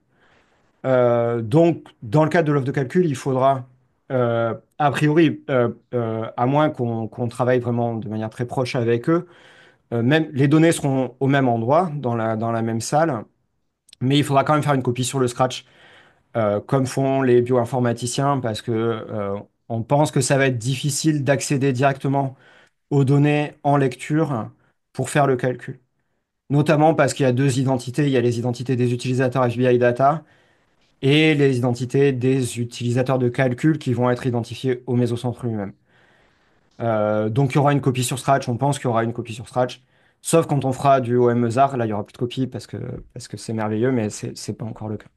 Speaker 2: Donc, dans le cadre de l'offre de calcul, il faudra, a priori, à moins qu'on travaille vraiment de manière très proche avec eux, même, les données seront au même endroit, dans la même salle, mais il faudra quand même faire une copie sur le Scratch comme font les bioinformaticiens, parce que on pense que ça va être difficile d'accéder directement aux données en lecture pour faire le calcul. Notamment parce qu'il y a deux identités, il y a les identités des utilisateurs FBI Data et les identités des utilisateurs de calcul qui vont être identifiés au mésocentre lui-même. Donc il y aura une copie sur Scratch, on pense qu'il y aura une copie sur Scratch, sauf quand on fera du OMESAR, là il y aura plus de copie parce que c'est merveilleux, mais c'est pas encore le cas.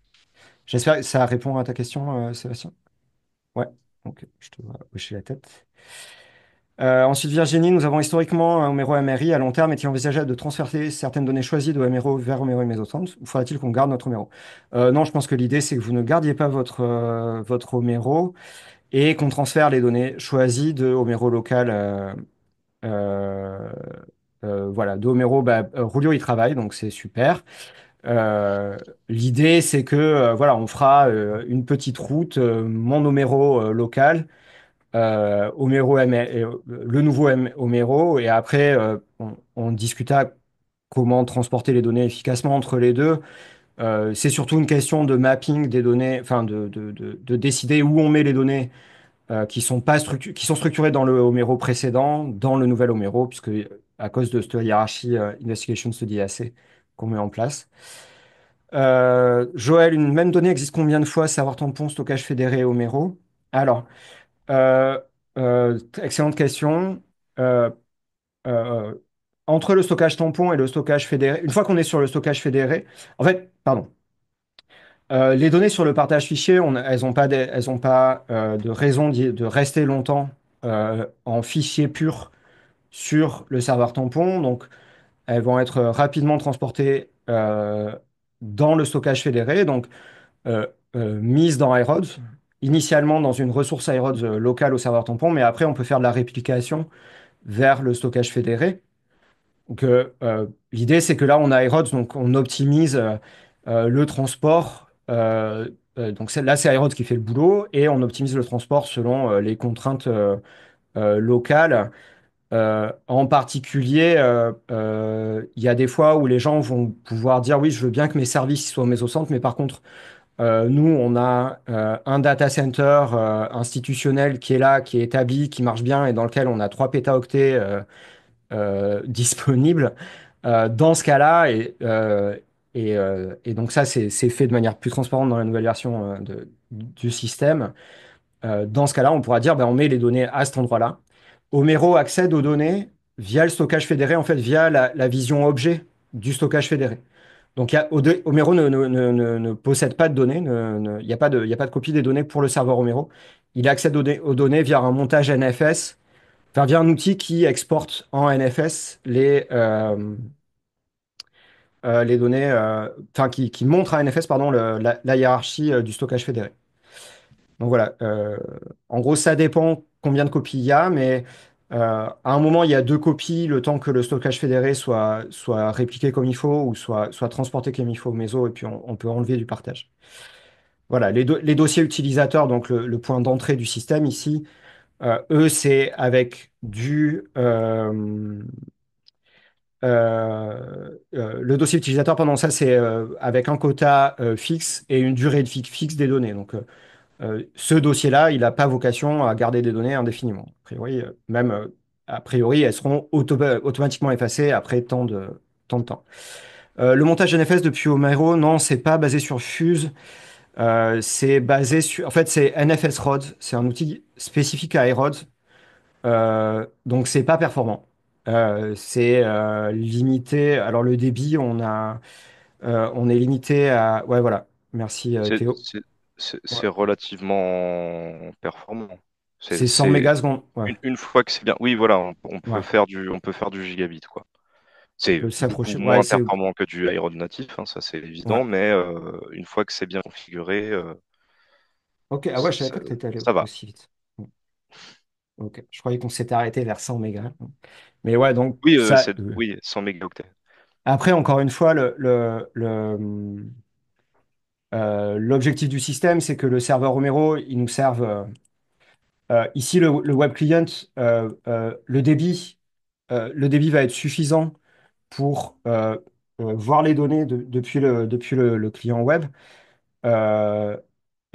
Speaker 2: J'espère que ça répond à ta question, Sébastien. Ouais, donc je te vois hocher la tête. Ensuite, Virginie, nous avons historiquement un Homero MRI à long terme. Est-il envisageable de transférer certaines données choisies de Homero vers Homero et Mesotrans ou faudra-t-il qu'on garde notre Homero? Non, je pense que l'idée, c'est que vous ne gardiez pas votre Homero et qu'on transfère les données choisies de Homero local. Euh, voilà, de Homero, bah, Rulio y travaille, donc c'est super. L'idée, c'est que voilà, on fera une petite route, mon Homero local Homero, le nouveau Homero, et après, on discuta comment transporter les données efficacement entre les deux. C'est surtout une question de mapping des données, enfin de décider où on met les données qui sont pas qui sont structurées dans le Homero précédent, dans le nouvel Homero, puisque à cause de cette hiérarchie Investigation Study AC qu'on met en place. Joël, une même donnée existe combien de fois? Savoir tampon, stockage fédéré et Homero. Alors, euh, excellente question. Euh, euh, Entre le stockage tampon et le stockage fédéré, une fois qu'on est sur le stockage fédéré, en fait, pardon, les données sur le partage fichier, elles n'ont pas, elles ont pas de raison de rester longtemps en fichier pur sur le serveur tampon. Donc, elles vont être rapidement transportées dans le stockage fédéré. Donc, euh, mise dans iRods, initialement dans une ressource iRods locale au serveur tampon, mais après on peut faire de la réplication vers le stockage fédéré. Donc, l'idée, c'est que là, on a Aerods, donc on optimise le transport. Donc là, c'est Aerods qui fait le boulot et on optimise le transport selon les contraintes locales. En particulier, il y a des fois où les gens vont pouvoir dire, oui, je veux bien que mes services soient au mésocentre, mais par contre, nous, on a un data center institutionnel qui est là, qui est établi, qui marche bien et dans lequel on a 3 pétaoctets disponibles. Dans ce cas-là, et donc ça, c'est fait de manière plus transparente dans la nouvelle version du système. Dans ce cas-là, on pourra dire, ben, on met les données à cet endroit-là. Homero accède aux données via le stockage fédéré, en fait, via la vision objet du stockage fédéré. Donc, Homero ne possède pas de données, il n'y a pas il y a pas de copie des données pour le serveur Homero. Il accède aux données via un montage NFS, enfin, via un outil qui exporte en NFS les données, enfin, qui montre à NFS, pardon, la hiérarchie du stockage fédéré. Donc voilà, en gros, ça dépend combien de copies il y a, mais à un moment, il y a 2 copies, le temps que le stockage fédéré soit répliqué comme il faut ou soit transporté comme il faut au méso, et puis on peut enlever du partage. Voilà, les dossiers utilisateurs, donc le point d'entrée du système ici, eux, c'est avec le dossier utilisateur, pendant ça, c'est avec un quota fixe et une durée de vie fixe des données. Donc, ce dossier-là, il n'a pas vocation à garder des données indéfiniment. A priori, a priori, elles seront automatiquement effacées après tant de temps. Le montage NFS depuis Homero, non, c'est pas basé sur Fuse. C'est basé sur. En fait, c'est NFS ROD. C'est un outil spécifique à iROD. Donc, c'est pas performant. C'est limité. Alors, le débit, on est limité à. Ouais, voilà. Merci,
Speaker 4: C'est
Speaker 2: Théo.
Speaker 4: c'est-
Speaker 2: Ouais.
Speaker 4: c'est relativement performant.
Speaker 2: C'est 100
Speaker 4: C'est
Speaker 2: mégasecondes. Ouais.
Speaker 4: une fois que c'est bien. Oui, voilà,
Speaker 2: Ouais.
Speaker 4: on peut faire du gigabit, quoi.
Speaker 2: On
Speaker 4: C'est
Speaker 2: peut
Speaker 4: beaucoup
Speaker 2: s'approcher. Ouais,
Speaker 4: moins
Speaker 2: c'est.
Speaker 4: performant que du Iron natif, hein, ça c'est
Speaker 2: Ouais.
Speaker 4: évident, mais une fois que c'est bien configuré,
Speaker 2: Ok. Ah ouais, je savais pas que tu étais allé
Speaker 4: ça va.
Speaker 2: aussi vite. Ok. Je croyais qu'on s'était arrêté vers 100 mégas. Mais ouais, donc
Speaker 4: Oui,
Speaker 2: ça.
Speaker 4: oui, 100 mégaoctets.
Speaker 2: Après, encore une fois, l'objectif du système, c'est que le serveur Romero, il nous serve. Ici, le web client, le débit va être suffisant pour voir les données depuis le client web. Euh,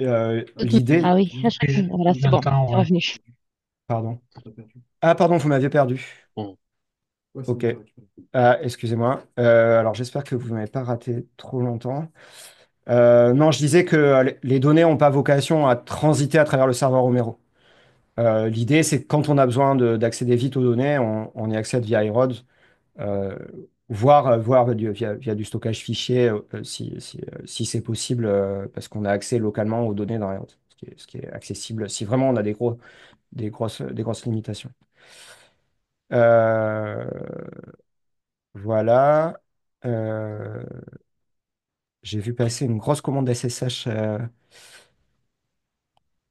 Speaker 1: Ah
Speaker 2: L'idée,
Speaker 1: oui, voilà, c'est bon,
Speaker 5: J'entends,
Speaker 1: c'est
Speaker 5: ouais.
Speaker 1: revenu.
Speaker 2: pardon. Ah, pardon, vous m'aviez perdu.
Speaker 3: Bon.
Speaker 2: Ok. Excusez-moi. Alors, j'espère que vous ne m'avez pas raté trop longtemps. Non, je disais que les données n'ont pas vocation à transiter à travers le serveur Homero. L'idée, c'est que quand on a besoin d'accéder vite aux données, on y accède via iROD, euh, voire via du stockage fichier si c'est possible, parce qu'on a accès localement aux données dans iROD, ce qui est accessible si vraiment on a des grosses limitations. Euh, voilà. Euh, j'ai vu passer une grosse commande SSH.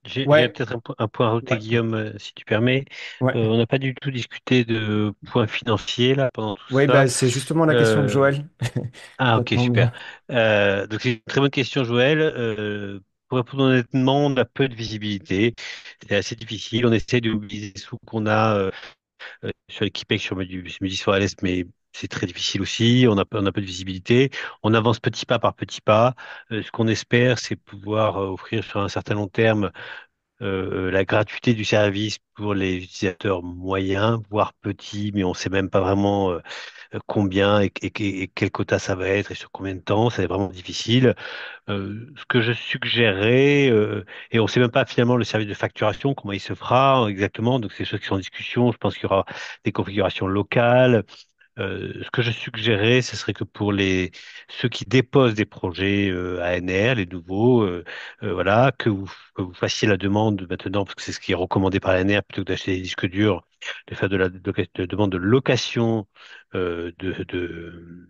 Speaker 3: J'ai
Speaker 2: Ouais,
Speaker 3: peut-être un point à rajouter,
Speaker 2: ouais,
Speaker 3: Guillaume, si tu permets.
Speaker 2: ouais.
Speaker 3: On n'a pas du tout discuté de points financiers là pendant tout
Speaker 2: Oui, bah,
Speaker 3: ça.
Speaker 2: c'est justement la question de
Speaker 3: Euh,
Speaker 2: Joël.
Speaker 3: Ah,
Speaker 2: Ça
Speaker 3: ok,
Speaker 2: tombe
Speaker 3: super.
Speaker 2: bien.
Speaker 3: Donc c'est une très bonne question, Joël. Pour répondre honnêtement, on a peu de visibilité. C'est assez difficile. On essaie de mobiliser les sous qu'on a sur l'équipex, sur Mudis for l'Est, mais c'est très difficile aussi. On a peu de visibilité. On avance petit pas par petit pas. Ce qu'on espère, c'est pouvoir offrir sur un certain long terme la gratuité du service pour les utilisateurs moyens, voire petits, mais on ne sait même pas vraiment combien et quel quota ça va être et sur combien de temps. C'est vraiment difficile. Ce que je suggérerais, et on ne sait même pas finalement le service de facturation, comment il se fera exactement, donc c'est des choses qui sont en discussion. Je pense qu'il y aura des configurations locales. Ce que je suggérais, ce serait que pour ceux qui déposent des projets ANR, les nouveaux, voilà, que vous fassiez la demande maintenant, parce que c'est ce qui est recommandé par l'ANR, plutôt que d'acheter des disques durs, de faire de la demande de location euh, de, de,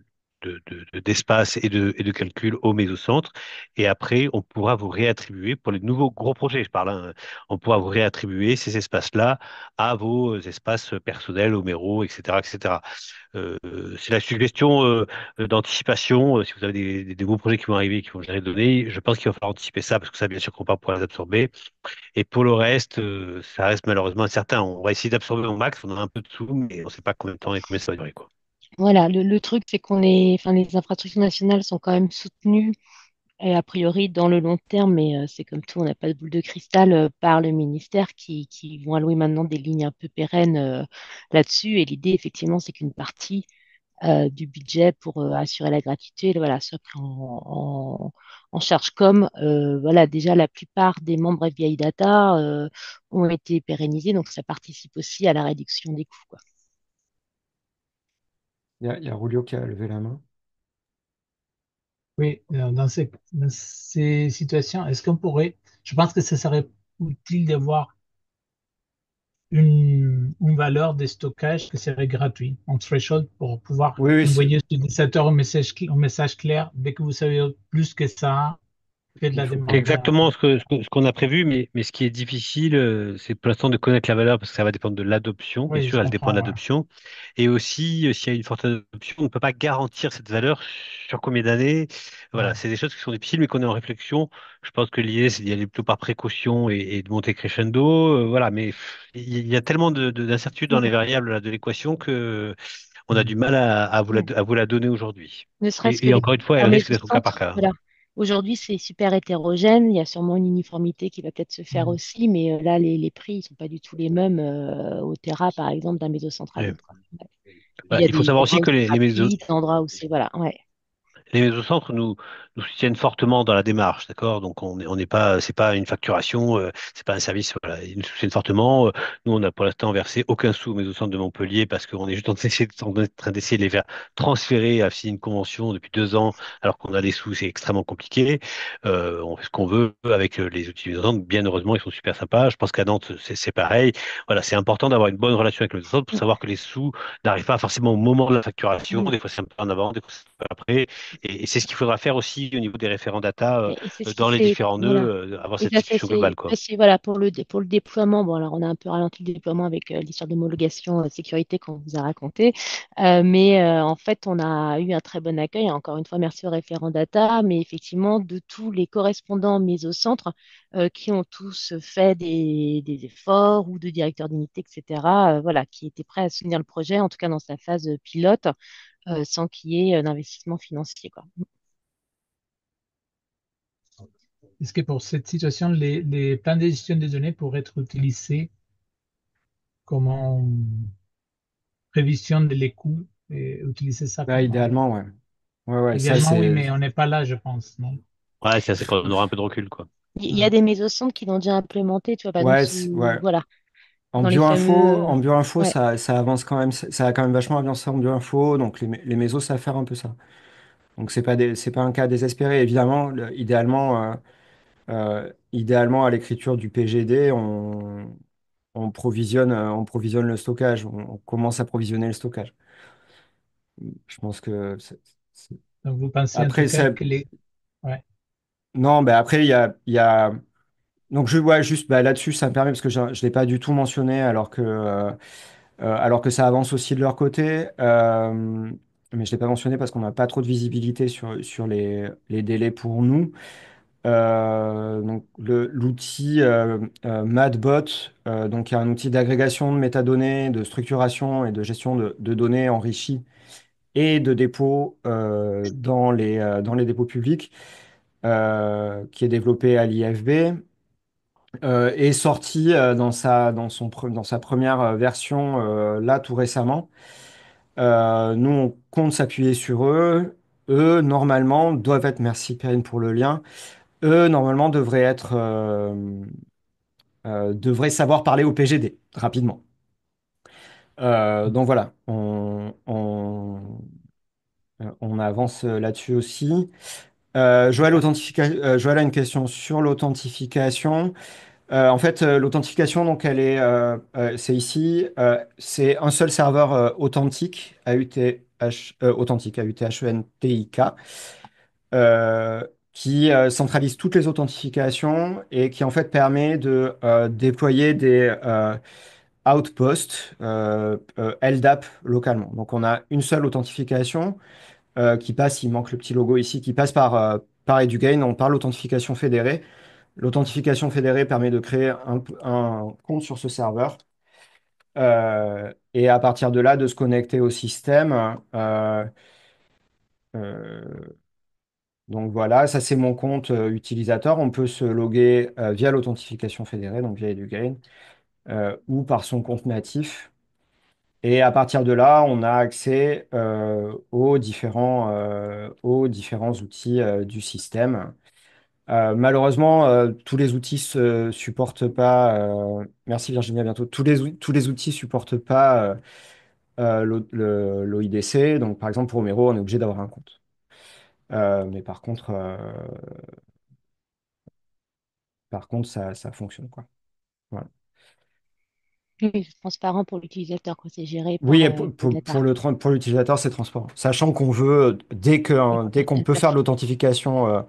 Speaker 3: d'espace et de calcul au mésocentre. Et après, on pourra vous réattribuer, pour les nouveaux gros projets, je parle, hein, on pourra vous réattribuer ces espaces-là à vos espaces personnels, au méro, etc., etc. Euh, c'est la suggestion d'anticipation. Si vous avez des nouveaux projets qui vont arriver, qui vont générer des données, je pense qu'il va falloir anticiper ça, parce que ça, bien sûr, qu'on va pas pouvoir les absorber. Et pour le reste, ça reste malheureusement incertain. On va essayer d'absorber au max. On a un peu de sous, mais on ne sait pas combien de temps et combien ça va durer, quoi.
Speaker 1: Voilà, le truc, c'est enfin, les infrastructures nationales sont quand même soutenues, et a priori, dans le long terme, mais c'est comme tout, on n'a pas de boule de cristal par le ministère qui vont allouer maintenant des lignes un peu pérennes là-dessus. Et l'idée, effectivement, c'est qu'une partie du budget pour assurer la gratuité, voilà, soit pris en charge comme voilà, déjà la plupart des membres FBI Data ont été pérennisés, donc ça participe aussi à la réduction des coûts, quoi.
Speaker 2: Il y a Rulio qui a levé la main.
Speaker 5: Oui, dans ces situations, est-ce qu'on pourrait, je pense que ce serait utile d'avoir une valeur de stockage qui serait gratuit, en threshold, pour pouvoir
Speaker 2: Oui, oui,
Speaker 5: envoyer aux utilisateurs un message clair. Dès que vous savez plus que ça, faites
Speaker 2: il
Speaker 5: la
Speaker 2: faut
Speaker 3: C'est
Speaker 5: demande à...
Speaker 3: exactement ce qu'on a prévu, mais ce qui est difficile, c'est pour l'instant de connaître la valeur parce que ça va dépendre de l'adoption. Bien
Speaker 5: Oui, je
Speaker 3: sûr, elle dépend de
Speaker 5: comprends, ouais.
Speaker 3: l'adoption. Et aussi, s'il y a une forte adoption, on ne peut pas garantir cette valeur sur combien d'années. Voilà,
Speaker 5: Ouais.
Speaker 3: c'est des choses qui sont difficiles, mais qu'on est en réflexion. Je pense que l'idée, c'est d'y aller plutôt par précaution et de monter crescendo. Voilà, mais il y a tellement d'incertitudes dans les variables là, de l'équation que on a
Speaker 5: Mm.
Speaker 3: du mal
Speaker 1: Mm.
Speaker 3: à vous la donner aujourd'hui.
Speaker 1: Ne serait-ce que
Speaker 3: Et
Speaker 1: les
Speaker 3: encore une fois, elle
Speaker 1: armées
Speaker 3: risque
Speaker 1: au
Speaker 3: d'être au cas par
Speaker 1: centre,
Speaker 3: cas.
Speaker 1: voilà. Aujourd'hui, c'est super hétérogène. Il y a sûrement une uniformité qui va peut-être se faire
Speaker 5: Mm.
Speaker 1: aussi, mais là, les prix, ils sont pas du tout les mêmes au Tera, par exemple, d'un mésocentre à
Speaker 3: Ouais.
Speaker 1: l'autre, quoi. Ouais. Il y
Speaker 3: Voilà,
Speaker 1: a
Speaker 3: il faut
Speaker 1: des
Speaker 3: savoir
Speaker 1: endroits
Speaker 3: aussi
Speaker 1: où
Speaker 3: que
Speaker 1: c'est rapide, des endroits où c'est, voilà, ouais.
Speaker 3: les mésocentres nous soutiennent fortement dans la démarche, d'accord? Donc on n'est pas, c'est pas une facturation, c'est pas un service, voilà, ils nous soutiennent fortement. Nous, on n'a pour l'instant versé aucun sou aux mésocentres de Montpellier parce qu'on est juste en train d'essayer de les faire transférer, à signer une convention depuis 2 ans, alors qu'on a des sous, c'est extrêmement compliqué. On fait ce qu'on veut avec les outils mésocentres. Bien heureusement, ils sont super sympas. Je pense qu'à Nantes, c'est pareil. Voilà, c'est important d'avoir une bonne relation avec le mésocentre pour
Speaker 1: Mm.
Speaker 3: savoir que les sous n'arrivent pas forcément au moment de la facturation.
Speaker 1: Voilà.
Speaker 3: Des fois, c'est un peu en avant, des fois, c'est un peu après. Et c'est ce qu'il faudra faire aussi au niveau des référents data
Speaker 1: Et c'est ce qui
Speaker 3: dans les
Speaker 1: fait,
Speaker 3: différents
Speaker 1: voilà.
Speaker 3: nœuds, avoir
Speaker 1: Et
Speaker 3: cette discussion globale,
Speaker 1: ça,
Speaker 3: quoi.
Speaker 1: c'est, voilà, pour le déploiement. Bon, alors, on a un peu ralenti le déploiement avec l'histoire d'homologation sécurité qu'on vous a raconté. Mais en fait, on a eu un très bon accueil. Encore une fois, merci aux référents data, mais effectivement, de tous les correspondants mis au centre qui ont tous fait des efforts ou de directeurs d'unité, etc., voilà, qui étaient prêts à soutenir le projet, en tout cas dans sa phase pilote, sans qu'il y ait d'investissement financier, quoi.
Speaker 5: Est-ce que pour cette situation, les plans de gestion des données pourraient être utilisés comme prévision de les coûts et utiliser ça
Speaker 2: Bah,
Speaker 5: comme...
Speaker 2: idéalement, ouais. Ouais, ouais, ça
Speaker 5: idéalement, oui,
Speaker 2: c'est.
Speaker 5: mais on n'est pas là, je pense, non?
Speaker 3: Ouais, c'est quand on aura un peu de recul, quoi.
Speaker 1: Il y a
Speaker 5: Ouais.
Speaker 1: des mésocentres qui l'ont déjà implémenté, tu vois, par exemple,
Speaker 2: Ouais,
Speaker 1: sous,
Speaker 2: ouais.
Speaker 1: voilà, dans les fameux,
Speaker 2: En bioinfo,
Speaker 1: ouais,
Speaker 2: ça avance quand même, ça a quand même vachement avancé en bioinfo, donc les mésos savent faire un peu ça. Donc c'est pas un cas désespéré. Évidemment, idéalement à l'écriture du PGD, on provisionne le stockage, on commence à provisionner le stockage. Je pense que c'est-
Speaker 5: Donc, vous pensez en tout
Speaker 2: après,
Speaker 5: cas que les... Ouais.
Speaker 2: non, ben après, il y a... Donc, je vois juste bah, là-dessus, ça me permet, parce que je ne l'ai pas du tout mentionné, alors que ça avance aussi de leur côté. Mais je ne l'ai pas mentionné parce qu'on n'a pas trop de visibilité sur les délais pour nous. Donc, l'outil Madbot, donc, qui est un outil d'agrégation de métadonnées, de structuration et de gestion de données enrichies et de dépôt dans les dépôts publics, qui est développé à l'IFB, est sorti dans sa première version là tout récemment. Nous, on compte s'appuyer sur eux. Eux, normalement, doivent être, merci Perrine pour le lien, eux, normalement, devraient savoir parler au PGD rapidement. Donc voilà, on avance là-dessus aussi. Joël a une question sur l'authentification. En fait, l'authentification, donc, c'est ici, c'est un seul serveur authentique, authentique, AUTHENTIK, euh, qui centralise toutes les authentifications et qui en fait permet de déployer des outposts LDAP localement. Donc on a une seule authentification qui passe, il manque le petit logo ici, qui passe par Edugain, on parle d'authentification fédérée. L'authentification fédérée permet de créer un compte sur ce serveur et à partir de là de se connecter au système. Euh, donc voilà, ça c'est mon compte utilisateur. On peut se loguer via l'authentification fédérée, donc via Edugain, ou par son compte natif. Et à partir de là, on a accès aux différents outils du système. Malheureusement, tous les outils ne supportent pas. Merci Virginie, à bientôt. Tous les outils supportent pas l'OIDC. Donc, par exemple, pour Homero, on est obligé d'avoir un compte. Mais par contre, ça fonctionne, quoi. Voilà.
Speaker 1: Oui, c'est transparent pour l'utilisateur quand c'est géré
Speaker 2: Oui,
Speaker 1: par
Speaker 2: et pour, pour-
Speaker 1: Data.
Speaker 2: pour l'utilisateur, c'est transparent. Sachant qu'on veut, dès qu'on peut
Speaker 1: Tout à
Speaker 2: faire de
Speaker 1: fait.
Speaker 2: l'authentification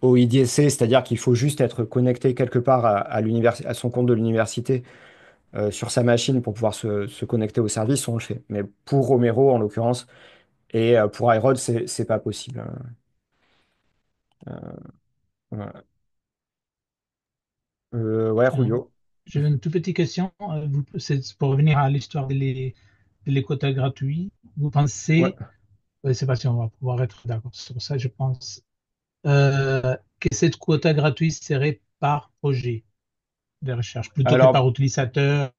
Speaker 2: au IDC, c'est-à-dire qu'il faut juste être connecté quelque part à son compte de l'université sur sa machine pour pouvoir se connecter au service, on le fait. Mais pour Romero, en l'occurrence, et pour iRod, c'est pas possible. Voilà. Ouais,
Speaker 5: Euh,
Speaker 2: Julio.
Speaker 5: J'ai une toute petite question. C'est pour revenir à l'histoire des quotas gratuits. Vous
Speaker 2: Ouais.
Speaker 5: pensez, je ne sais pas si on va pouvoir être d'accord sur ça, je pense, que cette quota gratuite serait par projet de recherche, plutôt que par
Speaker 2: Alors,
Speaker 5: utilisateur,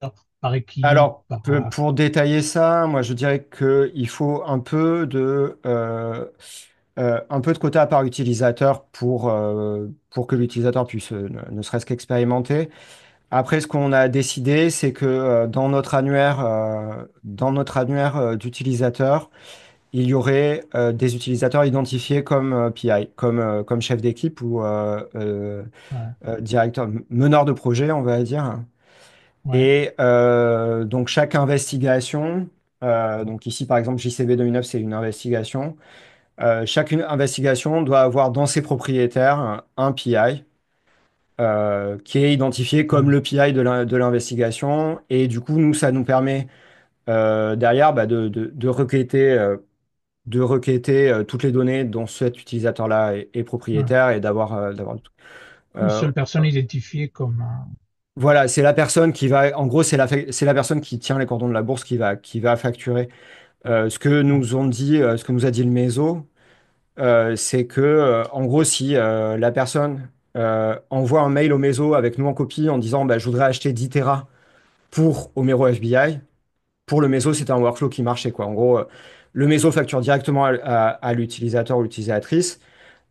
Speaker 5: par équipe,
Speaker 2: alors pour détailler ça, moi je dirais qu'il faut un peu de quota par utilisateur pour que l'utilisateur puisse ne serait-ce qu'expérimenter. Après, ce qu'on a décidé, c'est que dans notre annuaire d'utilisateurs, il y aurait des utilisateurs identifiés comme PI, comme chef d'équipe ou
Speaker 5: ouais,
Speaker 2: directeur, meneur de projet, on va dire.
Speaker 5: ouais,
Speaker 2: Et donc chaque investigation, donc ici par exemple JCB 2009, c'est une investigation. Chaque investigation doit avoir dans ses propriétaires un PI qui est identifié comme
Speaker 5: ouais,
Speaker 2: le PI de l'investigation. Et du coup, nous, ça nous permet derrière bah, de requêter toutes les données dont cet utilisateur-là est
Speaker 5: ouais.
Speaker 2: propriétaire et d'avoir tout.
Speaker 5: Une
Speaker 2: Euh,
Speaker 5: seule personne identifiée comme
Speaker 2: voilà, c'est la personne qui va, en gros, c'est la personne qui tient les cordons de la bourse qui va facturer. Ce que nous a dit le MESO, c'est que, en gros, si la personne envoie un mail au MESO avec nous en copie en disant bah, je voudrais acheter 10 Tera pour Homero FBI, pour le MESO, c'était un workflow qui marchait, quoi. En gros, le MESO facture directement à l'utilisateur ou l'utilisatrice.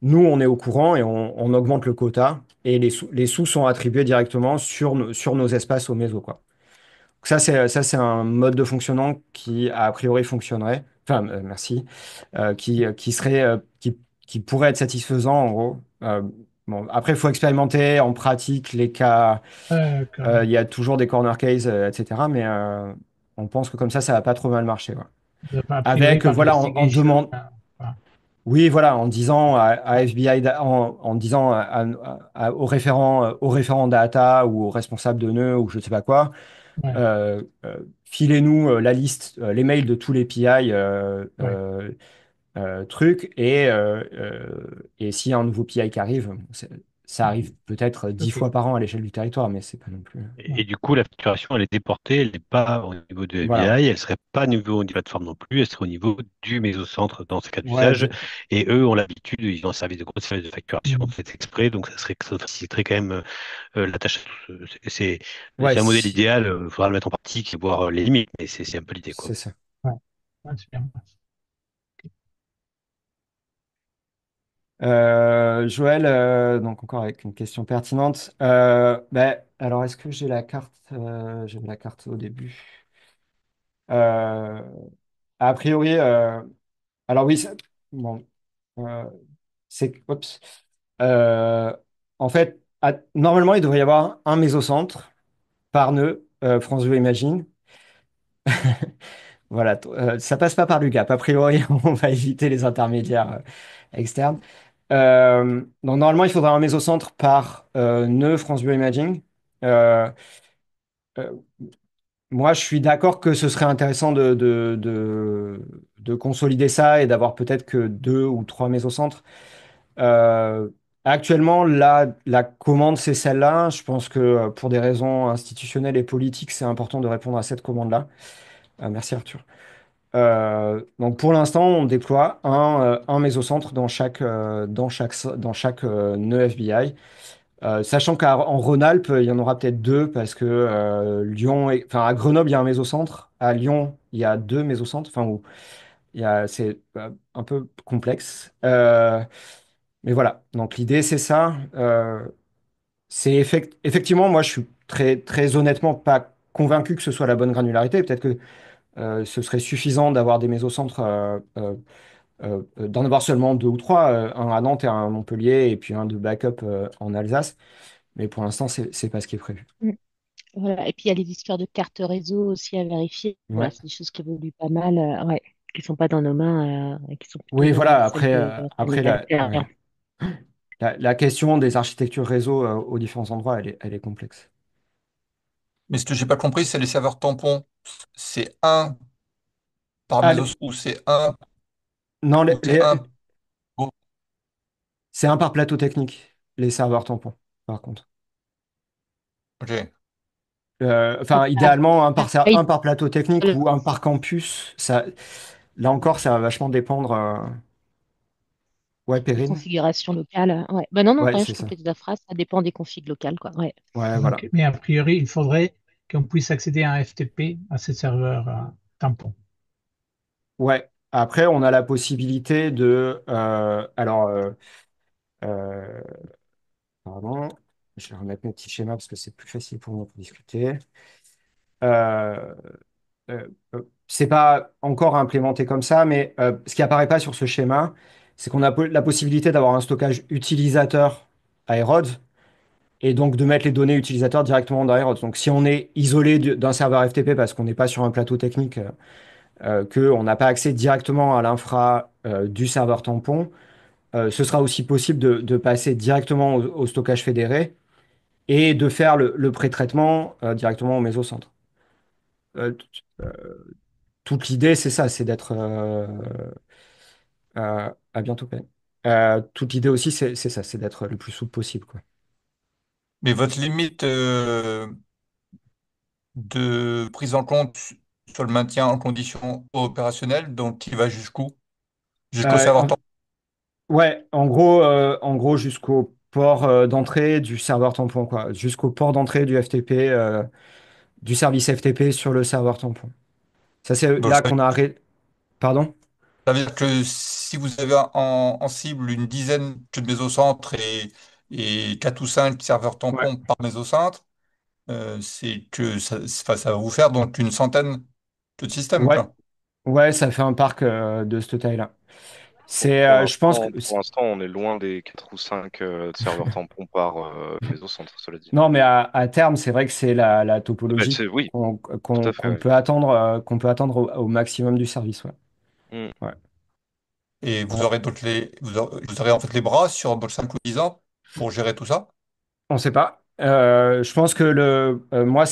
Speaker 2: Nous, on est au courant et on augmente le quota et les sous sont attribués directement sur nos espaces au MESO, quoi. Ça, c'est un mode de fonctionnement qui, a priori, fonctionnerait. Enfin, merci. Qui pourrait être satisfaisant, en gros. Bon, après, il faut expérimenter en pratique les cas. Il y a toujours des corner cases, etc. Mais on pense que comme ça va pas trop mal marcher, ouais.
Speaker 5: a priori
Speaker 2: Avec,
Speaker 5: par
Speaker 2: voilà, en
Speaker 5: investigation.
Speaker 2: demande.
Speaker 5: Voilà.
Speaker 2: Oui, voilà, en disant à FBI, en disant au référent data ou au responsable de nœud ou je ne sais pas quoi,
Speaker 5: Ouais,
Speaker 2: filez-nous la liste, les mails de tous les PI
Speaker 5: ouais.
Speaker 2: trucs et s'il y a un nouveau PI qui arrive, ça
Speaker 5: Ouais.
Speaker 2: arrive peut-être 10
Speaker 5: Ok.
Speaker 2: fois par an à l'échelle du territoire, mais c'est pas non plus.
Speaker 5: Ouais.
Speaker 3: Et du coup, la facturation, elle est déportée, elle n'est pas au niveau de
Speaker 2: Voilà.
Speaker 3: FBI, elle ne serait pas au niveau de plateforme non plus, elle serait au niveau du mésocentre dans ces cas
Speaker 2: Ouais,
Speaker 3: d'usage. Et eux ont l'habitude, ils ont un gros service de facturation
Speaker 5: Mm.
Speaker 3: fait exprès, donc ça faciliterait quand même la tâche.
Speaker 2: ouais,
Speaker 3: C'est un modèle idéal, il faudra le mettre en pratique et voir les limites, mais c'est un peu l'idée, quoi.
Speaker 2: c'est ça.
Speaker 5: Ouais. Ouais, c'est bien.
Speaker 2: Joël, donc encore avec une question pertinente. Alors, est-ce que j'ai la carte? J'avais la carte au début. Euh, a priori, alors oui, bon, euh, oups. Euh, en fait, normalement, il devrait y avoir un mésocentre par nœud, France 2 Imagine. Voilà, ça passe pas par l'UGAP. A priori, on va éviter les intermédiaires externes. Donc normalement, il faudra un mésocentre par nœud France Bioimaging. Euh, euh, Moi, je suis d'accord que ce serait intéressant de consolider ça et d'avoir peut-être que 2 ou 3 mésocentres. Euh, Actuellement, la commande, c'est celle-là. Je pense que pour des raisons institutionnelles et politiques, c'est important de répondre à cette commande-là. Merci Arthur. Donc pour l'instant, on déploie un mésocentre dans chaque nœud FBI. Sachant qu'en Rhône-Alpes, il y en aura peut-être 2 parce que enfin à Grenoble, il y a un mésocentre. À Lyon, il y a 2 mésocentres. Enfin, c'est un peu complexe. Mais voilà. Donc l'idée, c'est ça. Effectivement, moi, je suis très, très honnêtement pas convaincu que ce soit la bonne granularité. Peut-être que ce serait suffisant d'avoir des mésocentres, d'en avoir seulement 2 ou 3, un à Nantes et un à Montpellier, et puis un de backup en Alsace. Mais pour l'instant, c'est pas ce qui est prévu.
Speaker 1: Mm. Voilà. Et puis il y a les histoires de cartes réseau aussi à vérifier. Voilà,
Speaker 2: Ouais.
Speaker 1: c'est des choses qui évoluent pas mal, ouais, qui sont pas dans nos mains, et qui sont plutôt
Speaker 2: Oui,
Speaker 1: dans
Speaker 2: voilà.
Speaker 1: celles
Speaker 2: Après,
Speaker 1: de notre
Speaker 2: après
Speaker 1: administrateur.
Speaker 2: ouais. La question des architectures réseau aux différents endroits, elle est complexe.
Speaker 6: Mais ce que j'ai pas compris, c'est les serveurs tampons. C'est un par
Speaker 2: Ah,
Speaker 6: mésos ou c'est un
Speaker 2: non,
Speaker 6: ou c'est un. Oh,
Speaker 2: c'est un par plateau technique, les serveurs tampons, par contre.
Speaker 6: ok.
Speaker 1: Donc,
Speaker 2: Enfin, idéalement, un
Speaker 1: pareil,
Speaker 2: par plateau technique
Speaker 1: euh,
Speaker 2: ou un par campus. Là encore, ça va vachement dépendre. Ouais,
Speaker 1: des
Speaker 2: Perrine?
Speaker 1: configurations locales. Ouais. Bah non, non,
Speaker 2: Ouais,
Speaker 1: rien,
Speaker 2: c'est
Speaker 1: je
Speaker 2: ça.
Speaker 1: complète la phrase, ça dépend des configs locales, quoi. Ouais.
Speaker 2: Ouais, voilà.
Speaker 5: Donc, mais a priori, il faudrait qu'on puisse accéder à un FTP à ces serveurs tampons.
Speaker 2: Ouais. Après, on a la possibilité alors, euh, pardon, je vais remettre mes petits schémas parce que c'est plus facile pour moi pour discuter. Euh, c'est pas encore implémenté comme ça, mais ce qui apparaît pas sur ce schéma, c'est qu'on a la possibilité d'avoir un stockage utilisateur Aerod et donc de mettre les données utilisateurs directement dans Aerod. Donc, si on est isolé d'un serveur FTP parce qu'on n'est pas sur un plateau technique, qu'on n'a pas accès directement à l'infra du serveur tampon, ce sera aussi possible de passer directement au stockage fédéré et de faire le pré-traitement directement au mésocentre. Euh, t- euh, Toute l'idée, c'est ça, c'est d'être... à bientôt, Ben. Toute l'idée aussi, c'est ça, c'est d'être le plus souple possible, quoi.
Speaker 6: Mais votre limite de prise en compte sur le maintien en condition opérationnelle, donc qui va jusqu'où? Jusqu'au
Speaker 2: Euh,
Speaker 6: serveur
Speaker 2: en-
Speaker 6: tampon.
Speaker 2: ouais, en gros jusqu'au port d'entrée du serveur tampon, quoi. Jusqu'au port d'entrée du FTP, du service FTP sur le serveur tampon. Ça, c'est
Speaker 6: Donc
Speaker 2: là qu'on a arrêté. Pardon?
Speaker 6: ça veut dire que si vous avez en cible une dizaine de mésocentres et 4 ou 5 serveurs
Speaker 2: Ouais.
Speaker 6: tampons par mésocentre, c'est que enfin, ça va vous faire donc une centaine de systèmes,
Speaker 2: Ouais,
Speaker 6: quoi.
Speaker 2: ouais, ça fait un parc de cette taille-là.
Speaker 4: Donc
Speaker 2: Je pense que
Speaker 4: pour l'instant, on est loin des 4 ou 5 serveurs tampons par mésocentre, cela dit.
Speaker 2: non, mais à terme, c'est vrai que c'est la
Speaker 4: Mais
Speaker 2: topologie
Speaker 4: oui,
Speaker 2: qu'on
Speaker 4: tout à
Speaker 2: qu'on-
Speaker 4: fait,
Speaker 2: qu'on
Speaker 4: oui.
Speaker 2: peut attendre, au maximum du service. Ouais.
Speaker 4: Mm.
Speaker 2: Ouais.
Speaker 6: Et vous
Speaker 2: Bon,
Speaker 6: aurez donc vous aurez en fait les bras sur 5 ou 10 ans pour gérer tout ça.
Speaker 2: on ne sait pas. Je pense que moi,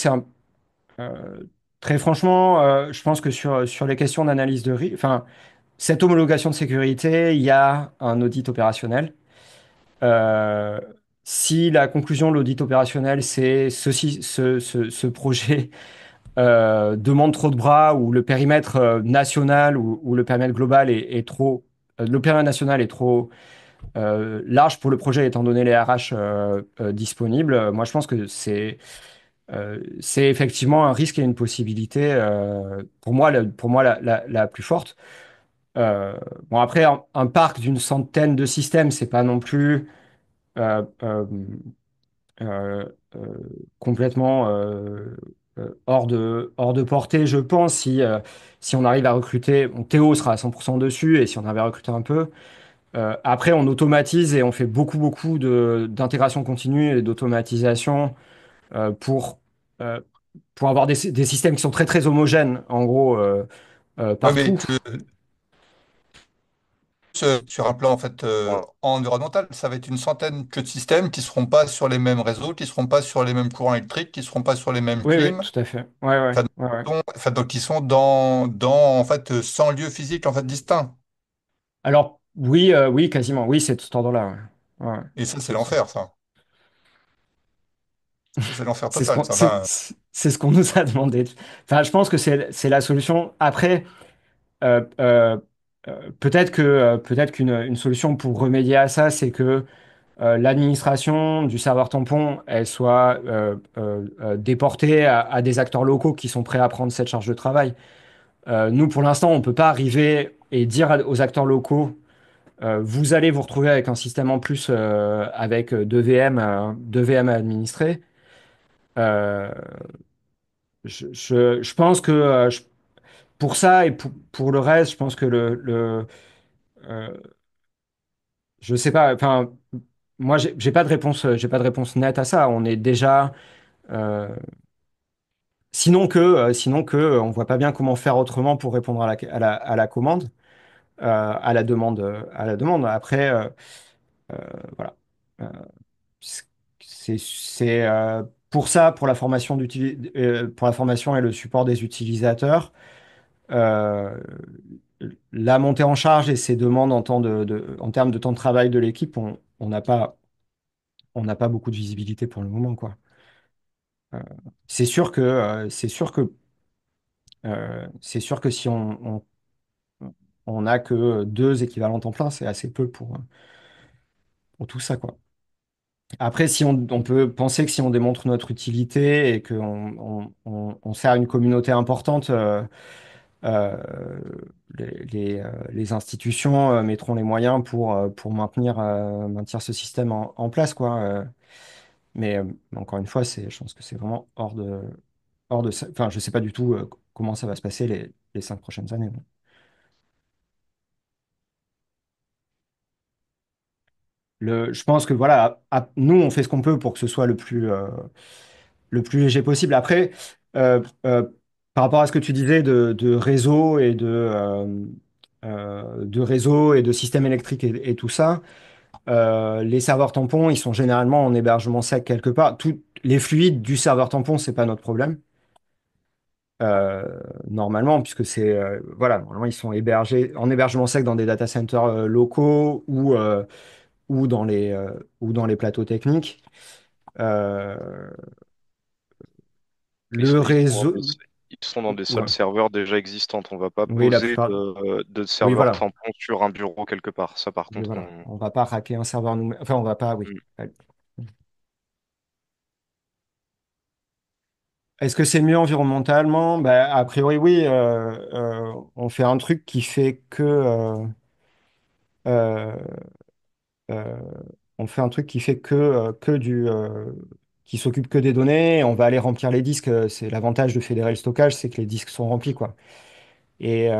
Speaker 2: euh, très franchement, je pense que sur les questions d'analyse de risque, enfin, cette homologation de sécurité, il y a un audit opérationnel. Euh, Si la conclusion de l'audit opérationnel, c'est ce projet demande trop de bras ou le périmètre national ou le périmètre global est trop, le périmètre national est trop large pour le projet étant donné les RH disponibles. Moi, je pense que c'est effectivement un risque et une possibilité pour moi, la plus forte. Euh, bon, après, un parc d'une centaine de systèmes, c'est pas non plus euh, euh, euh, complètement hors de portée, je pense, si on arrive à recruter. Bon, Théo sera à 100% dessus, et si on avait recruté un peu. Après, on automatise et on fait beaucoup, beaucoup d'intégration continue et d'automatisation euh, pour, euh, pour avoir des systèmes qui sont très, très homogènes. En gros,
Speaker 6: Ouais, mais
Speaker 2: partout.
Speaker 6: sur un plan en fait environnemental, ça va être une centaine que de systèmes qui seront pas sur les mêmes réseaux, qui seront pas sur les mêmes courants électriques, qui seront pas sur les mêmes
Speaker 2: Oui, oui,
Speaker 6: clims,
Speaker 2: tout à fait. Ouais, ouais,
Speaker 6: enfin,
Speaker 2: ouais, ouais.
Speaker 6: donc qui sont dans en fait 100 lieux physiques en fait distincts.
Speaker 2: Alors, oui, oui, quasiment. Oui, c'est de cet ordre-là. Ouais. Ouais, ouais.
Speaker 6: Et ça, c'est
Speaker 2: C'est
Speaker 6: l'enfer, ça. Ça, c'est l'enfer
Speaker 2: c'est ce
Speaker 6: total,
Speaker 2: qu'on
Speaker 6: ça. Enfin,
Speaker 2: c'est ce qu'on nous a demandé. Enfin, je pense que c'est la solution. Après, euh, euh, peut-être qu'une solution pour remédier à ça, c'est que l'administration du serveur tampon, elle soit déportée à des acteurs locaux qui sont prêts à prendre cette charge de travail. Nous, pour l'instant, on ne peut pas arriver et dire aux acteurs locaux, vous allez vous retrouver avec un système en plus avec deux VM à administrer. Euh, je pense que pour ça et pour le reste, je pense que euh, je sais pas, enfin, moi, j'ai pas de réponse nette à ça. On est déjà, euh, sinon que, on voit pas bien comment faire autrement pour répondre à la commande, à la demande, à la demande. Après, voilà. Euh, c'est pour ça, pour la formation et le support des utilisateurs, euh, la montée en charge et ses demandes en termes de temps de travail de l'équipe, on n'a pas beaucoup de visibilité pour le moment, quoi. Euh, c'est sûr que si on n'a que deux équivalents temps plein, c'est assez peu pour tout ça, quoi. Après, si on peut penser que si on démontre notre utilité et qu'on on sert une communauté importante, euh, les institutions mettront les moyens pour maintenir ce système en place, quoi. Mais encore une fois, je pense que c'est vraiment hors de ça. Enfin, je sais pas du tout comment ça va se passer les 5 prochaines années. Je pense que voilà, nous, on fait ce qu'on peut pour que ce soit le plus léger possible. Après, euh, euh, par rapport à ce que tu disais de réseau de réseau et de système électrique et tout ça, les serveurs tampons, ils sont généralement en hébergement sec quelque part. Les fluides du serveur tampon, c'est pas notre problème. Normalement, puisque voilà, normalement ils sont hébergés en hébergement sec dans des data centers locaux ou ou dans les plateaux techniques. Euh, le réseau,
Speaker 4: Ils sont dans des salles
Speaker 2: ouais.
Speaker 4: serveurs déjà existantes. On va pas
Speaker 2: Oui, la
Speaker 4: poser
Speaker 2: plupart.
Speaker 4: de
Speaker 2: Oui,
Speaker 4: serveur
Speaker 2: voilà.
Speaker 4: tampon sur un bureau quelque part. Ça, par
Speaker 2: Oui,
Speaker 4: contre,
Speaker 2: voilà. On va pas racker un serveur nous. Enfin, on va pas. Oui.
Speaker 4: Mm.
Speaker 2: Ouais. Est-ce que c'est mieux environnementalement? Bah, a priori, oui. On fait un truc qui fait euh, euh, on fait un truc qui fait qui s'occupe que des données. On va aller remplir les disques. C'est l'avantage de fédérer le stockage, c'est que les disques sont remplis, quoi. Et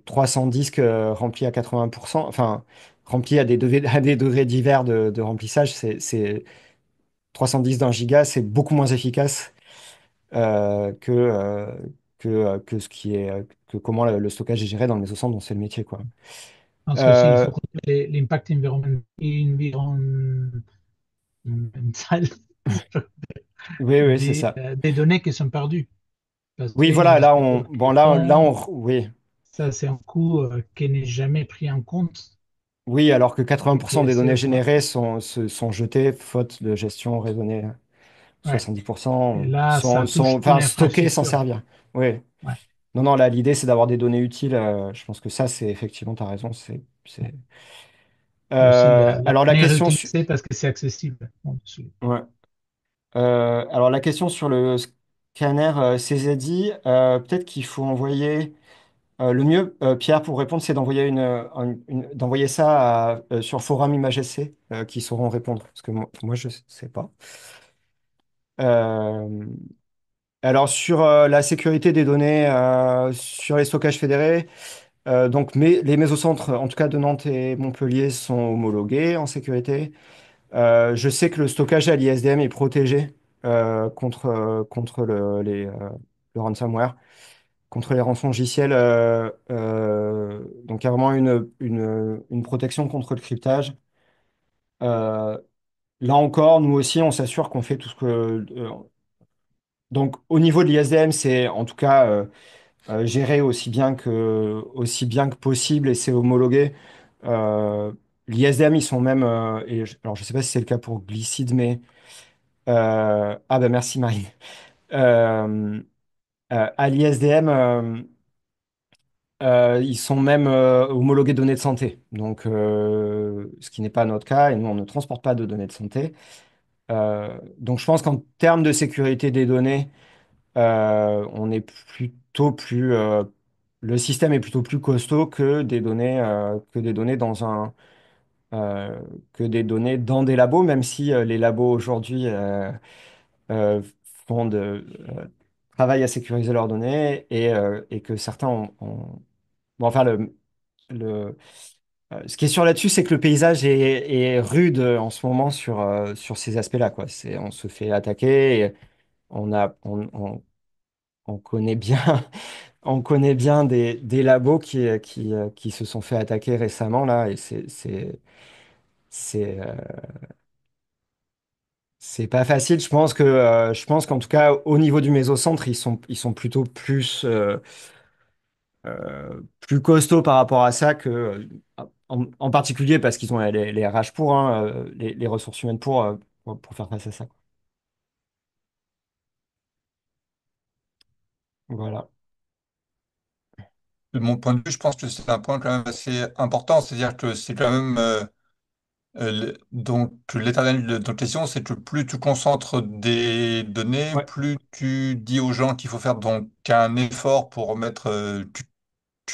Speaker 2: 300 disques remplis à 80%, enfin remplis à des degrés divers de remplissage, 310 d'un giga, c'est beaucoup moins efficace euh, que, euh, que ce qui est que comment le stockage est géré dans le mésocentre, dont c'est le métier, quoi.
Speaker 5: Parce que s'il
Speaker 2: Euh,
Speaker 5: faut compter l'impact environnemental
Speaker 2: oui, oui, c'est ça.
Speaker 5: des données qui sont perdues. Parce
Speaker 2: Oui,
Speaker 5: que
Speaker 2: voilà, là
Speaker 5: imagine-toi,
Speaker 2: on bon
Speaker 5: Python,
Speaker 2: oui.
Speaker 5: ça c'est un coût qui n'est jamais pris en compte
Speaker 2: Oui, alors que
Speaker 5: et qui
Speaker 2: 80%
Speaker 5: est
Speaker 2: des
Speaker 5: assez
Speaker 2: données
Speaker 5: fort.
Speaker 2: générées sont jetées faute de gestion raisonnée.
Speaker 5: Ouais. Et
Speaker 2: 70%
Speaker 5: là, ça touche une
Speaker 2: enfin, stockées sans
Speaker 5: infrastructure.
Speaker 2: servir. Oui.
Speaker 5: Ouais.
Speaker 2: Non, non, là, l'idée, c'est d'avoir des données utiles. Je pense que ça, c'est effectivement, tu as raison.
Speaker 5: Et aussi, la
Speaker 2: Alors, la
Speaker 5: donnée est
Speaker 2: question sur...
Speaker 5: réutilisée parce que c'est accessible. Bon,
Speaker 2: ouais. Alors, la question sur le scanner CZI, peut-être qu'il faut envoyer... le mieux, Pierre, pour répondre, c'est d'envoyer d'envoyer ça sur Forum ImageSC, qui sauront répondre. Parce que moi je ne sais pas. Euh, alors, sur la sécurité des données, sur les stockages fédérés, donc les mésocentres, en tout cas de Nantes et Montpellier, sont homologués en sécurité. Je sais que le stockage à l'ISDM est protégé contre le ransomware, contre les rançongiciels. Donc, il y a vraiment une protection contre le cryptage. Euh, Là encore, nous aussi, on s'assure qu'on fait tout ce que. Donc, au niveau de l'ISDM, c'est en tout cas géré aussi bien que possible et c'est homologué. Euh, L'ISDM, ils sont même. Alors, je ne sais pas si c'est le cas pour Glycide, mais. Ah, ben merci, Marine. Euh, à l'ISDM, ils sont même homologués données de santé. Donc, ce qui n'est pas notre cas, et nous, on ne transporte pas de données de santé. Donc, je pense qu'en termes de sécurité des données, on est plutôt plus, le système est plutôt plus costaud que des données euh, que des données dans des labos, même si les labos aujourd'hui euh, font travaillent à sécuriser leurs données et que certains bon, enfin, le, ce qui est sûr là-dessus, c'est que le paysage est rude en ce moment sur ces aspects-là, quoi. On se fait attaquer et on connaît bien, on connaît bien des labos qui se sont fait attaquer récemment, là, et c'est, c'est pas facile. Je pense qu'en tout cas, au niveau du mésocentre, ils sont plutôt plus costauds par rapport à ça que, en particulier parce qu'ils ont les RH pour, hein, les ressources humaines pour faire face à ça. Voilà.
Speaker 6: De mon point de vue, je pense que c'est un point quand même assez important, c'est-à-dire que c'est quand même donc l'éternelle de question, c'est que plus tu concentres des données,
Speaker 2: Ouais,
Speaker 6: plus tu dis aux gens qu'il faut faire donc un effort pour mettre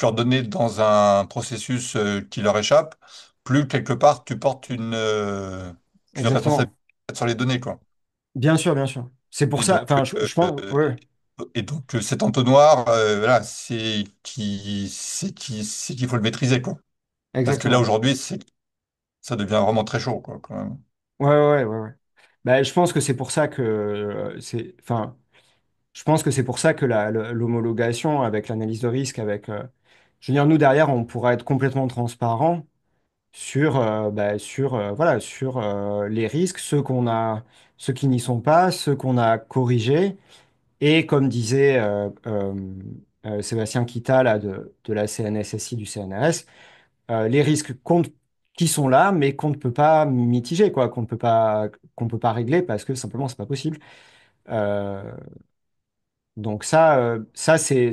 Speaker 6: leurs données dans un processus qui leur échappe, plus quelque part tu portes une
Speaker 2: exactement.
Speaker 6: responsabilité sur les données, quoi.
Speaker 2: Bien sûr, bien sûr. C'est pour
Speaker 6: Et
Speaker 2: ça,
Speaker 6: donc,
Speaker 2: enfin, je pense, ouais,
Speaker 6: cet entonnoir, voilà, c'est qu'il faut le maîtriser, quoi. Parce que là,
Speaker 2: exactement.
Speaker 6: aujourd'hui, ça devient vraiment très chaud, quoi, quand même.
Speaker 2: Ouais, ouais, ouais, ouais. Bah, je pense que c'est pour ça que enfin, je pense que c'est pour ça que l'homologation avec l'analyse de risque, je veux dire, nous derrière, on pourra être complètement transparent voilà, sur les risques, ceux qui n'y sont pas, ceux qu'on a corrigés, et comme disait Sébastien Kita là, de la CNSSI du CNRS, les risques qui sont là, mais qu'on ne peut pas mitiger, quoi, qu'on peut pas régler parce que simplement c'est pas possible. Euh, donc c'est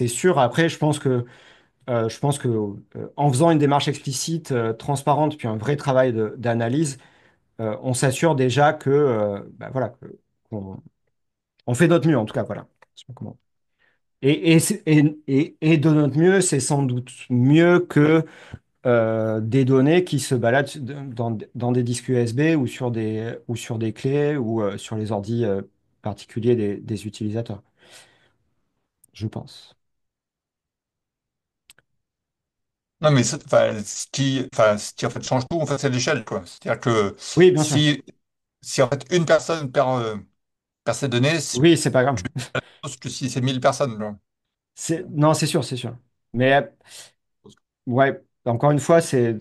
Speaker 2: sûr. Après, je pense que en faisant une démarche explicite, transparente, puis un vrai travail d'analyse, on s'assure déjà que bah, voilà, on fait notre mieux en tout cas, voilà. Je sais pas comment. Et de notre mieux, c'est sans doute mieux que des données qui se baladent dans des disques USB ou sur des clés ou sur les ordis particuliers des utilisateurs, je pense.
Speaker 6: Non, mais enfin, ce qui en fait change tout, en fait, c'est l'échelle, quoi. C'est-à-dire que
Speaker 2: Oui, bien sûr.
Speaker 6: si, si en fait une personne perd ses données, c'est
Speaker 2: Oui, c'est pas grave.
Speaker 6: plus que si c'est 1000 personnes, quoi.
Speaker 2: Non, c'est sûr, c'est sûr. Mais ouais, encore une fois, je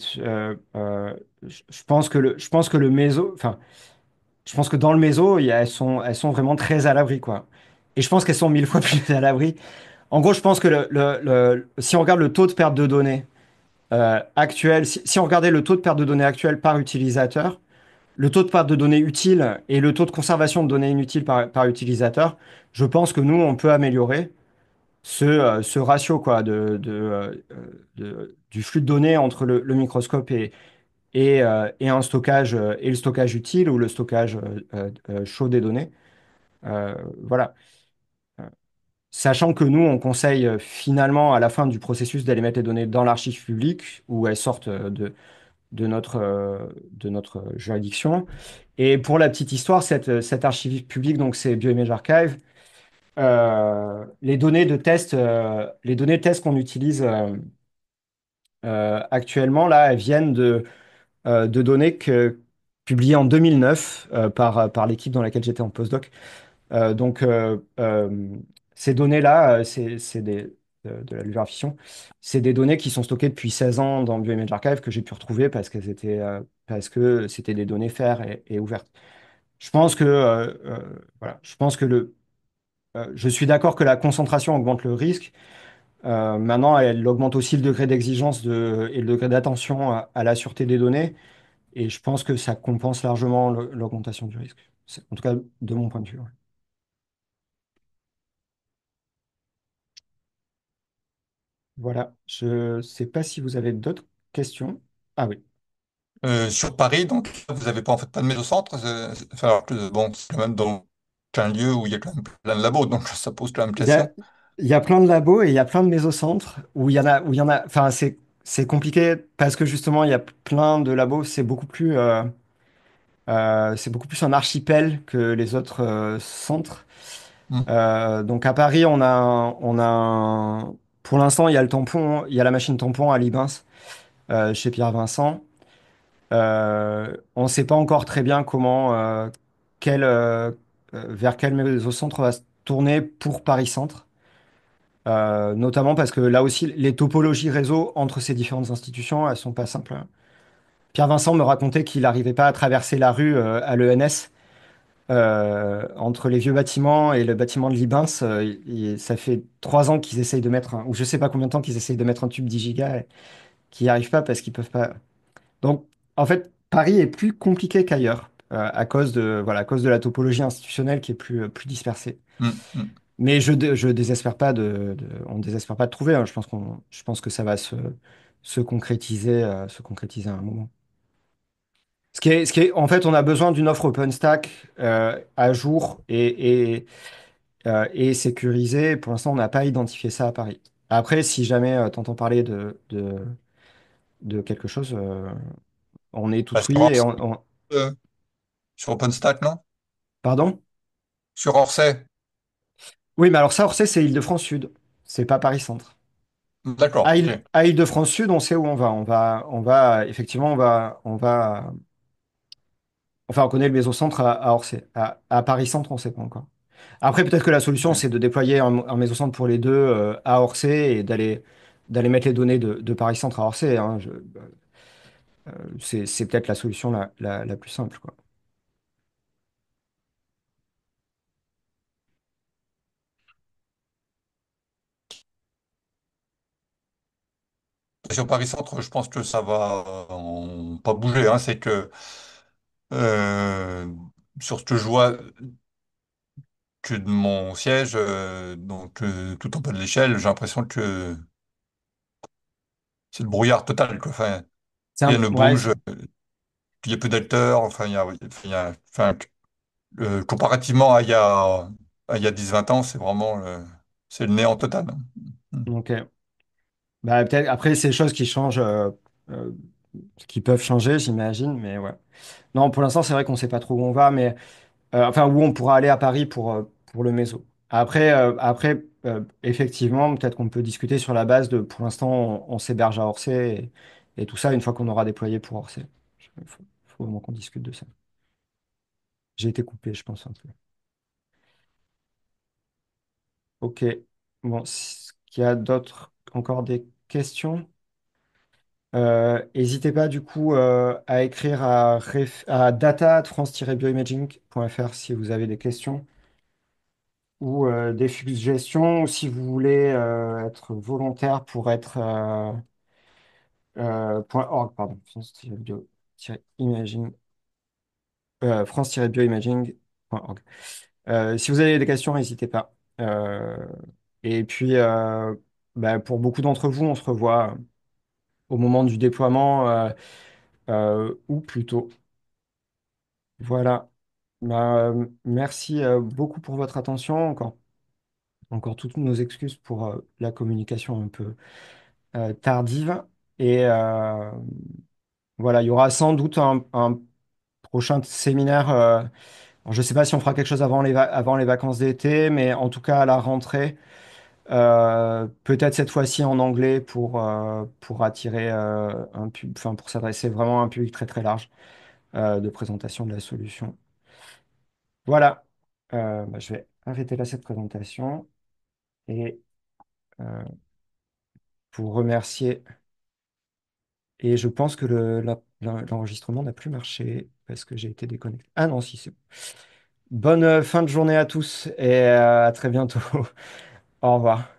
Speaker 2: pense que je pense que le méso, enfin, je pense que dans le méso, elles sont vraiment très à l'abri, quoi. Et je pense qu'elles sont mille fois plus à l'abri. En gros, je pense que si on regarde le taux de perte de données actuel, si on regardait le taux de perte de données actuel par utilisateur, le taux de perte de données utiles et le taux de conservation de données inutiles par utilisateur, je pense que nous, on peut améliorer ce ratio quoi, du flux de données entre le microscope et un stockage, et le stockage utile ou le stockage chaud des données. Voilà. Sachant que nous, on conseille finalement à la fin du processus d'aller mettre les données dans l'archive publique où elles sortent de notre juridiction. Et pour la petite histoire, cette archive publique, donc c'est Bioimage Archive, les données de test qu'on utilise actuellement, là, elles viennent de données publiées en 2009 par l'équipe dans laquelle j'étais en postdoc. Donc, Ces données-là, c'est de la Lunar Fission, c'est des données qui sont stockées depuis 16 ans dans Bioimage Archive que j'ai pu retrouver parce que c'était des données fer et ouvertes. Je pense que, voilà, je pense que je suis d'accord que la concentration augmente le risque. Maintenant, elle augmente aussi le degré d'exigence et le degré d'attention à la sûreté des données. Et je pense que ça compense largement l'augmentation du risque. En tout cas, de mon point de vue. Ouais. Voilà. Je ne sais pas si vous avez d'autres questions. Ah oui.
Speaker 6: Sur Paris, donc, vous n'avez pas en fait pas de mésocentre. Enfin, alors que, bon, c'est quand même dans un lieu où il y a quand même plein de labos, donc ça pose quand même
Speaker 2: Il y a,
Speaker 6: question.
Speaker 2: il y a plein de labos et il y a plein de mésocentres où il y en a. Enfin, c'est compliqué parce que justement, il y a plein de labos. C'est beaucoup plus un archipel que les autres centres.
Speaker 6: Hmm.
Speaker 2: Donc à Paris, pour l'instant, il y a le tampon, il y a la machine tampon à Libins chez Pierre Vincent. On ne sait pas encore très bien vers quel mésocentre on va se tourner pour Paris Centre. Notamment parce que là aussi, les topologies réseau entre ces différentes institutions, elles sont pas simples. Pierre Vincent me racontait qu'il n'arrivait pas à traverser la rue à l'ENS entre les vieux bâtiments et le bâtiment de Libins. Ça fait 3 ans qu'ils essayent de mettre ou je sais pas combien de temps qu'ils essayent de mettre un tube 10 gigas et qu'ils n'y arrivent pas parce qu'ils peuvent pas. Donc, en fait, Paris est plus compliqué qu'ailleurs à cause de la topologie institutionnelle qui est plus dispersée.
Speaker 6: Hmm, hmm.
Speaker 2: Mais je désespère pas on ne désespère pas de trouver, hein. Je pense que ça va se concrétiser à un moment. En fait, on a besoin d'une offre OpenStack à jour et sécurisée. Pour l'instant, on n'a pas identifié ça à Paris. Après, si jamais tu entends parler de quelque chose, on est tout
Speaker 6: Bah,
Speaker 2: oui et
Speaker 6: euh, sur OpenStack, non?
Speaker 2: Pardon?
Speaker 6: Sur Orsay.
Speaker 2: Oui, mais alors ça, Orsay, c'est Île-de-France Sud. C'est pas Paris Centre.
Speaker 6: D'accord,
Speaker 2: À,
Speaker 6: ok.
Speaker 2: Île-de-France Sud, on sait où on va. Effectivement, enfin, on connaît le mésocentre à Orsay. À Paris Centre, on ne sait pas encore. Après, peut-être que la solution,
Speaker 6: Ok.
Speaker 2: c'est de déployer un mésocentre pour les deux à Orsay et d'aller mettre les données de Paris Centre à Orsay, hein. C'est peut-être la solution la plus simple, quoi.
Speaker 6: Sur Paris Centre, je pense que ça va pas bouger, hein. C'est que euh, sur ce que je vois que de mon siège, donc tout en bas de l'échelle, j'ai l'impression que c'est le brouillard total, quoi. Enfin, rien ne
Speaker 2: Ouais,
Speaker 6: bouge, il y a peu d'acteurs, enfin, enfin, comparativement à il y a 10-20 ans, c'est vraiment c'est le néant total, hein. Mm.
Speaker 2: ok. Bah, peut-être, après, c'est des choses qui changent, euh, qui peuvent changer, j'imagine, mais ouais. Non, pour l'instant, c'est vrai qu'on ne sait pas trop où on va, mais enfin, où on pourra aller à Paris pour le méso. Après, effectivement, peut-être qu'on peut discuter sur la base de, pour l'instant, on s'héberge à Orsay et tout ça une fois qu'on aura déployé pour Orsay. Il faut vraiment qu'on discute de ça. J'ai été coupé, je pense, un peu. Ok. Bon, est-ce qu'il y a encore des questions? N'hésitez pas du coup à écrire à data@france-bioimaging.fr si vous avez des questions ou des suggestions ou si vous voulez être volontaire pour être .org, pardon, France-bio-imaging, France-bioimaging.org. Si vous avez des questions, n'hésitez pas. Et puis, pour beaucoup d'entre vous, on se revoit au moment du déploiement ou plus tôt. Voilà. Merci beaucoup pour votre attention. Encore toutes nos excuses pour la communication un peu tardive. Et voilà, il y aura sans doute un prochain séminaire. Alors, je ne sais pas si on fera quelque chose avant les vacances d'été, mais en tout cas à la rentrée, peut-être cette fois-ci en anglais pour attirer enfin pour s'adresser vraiment à un public très très large de présentation de la solution. Voilà. Je vais arrêter là cette présentation. et euh, vous remercier. Et je pense que l'enregistrement n'a plus marché parce que j'ai été déconnecté. Ah non, si, c'est bon. Bonne fin de journée à tous et à très bientôt. Au revoir.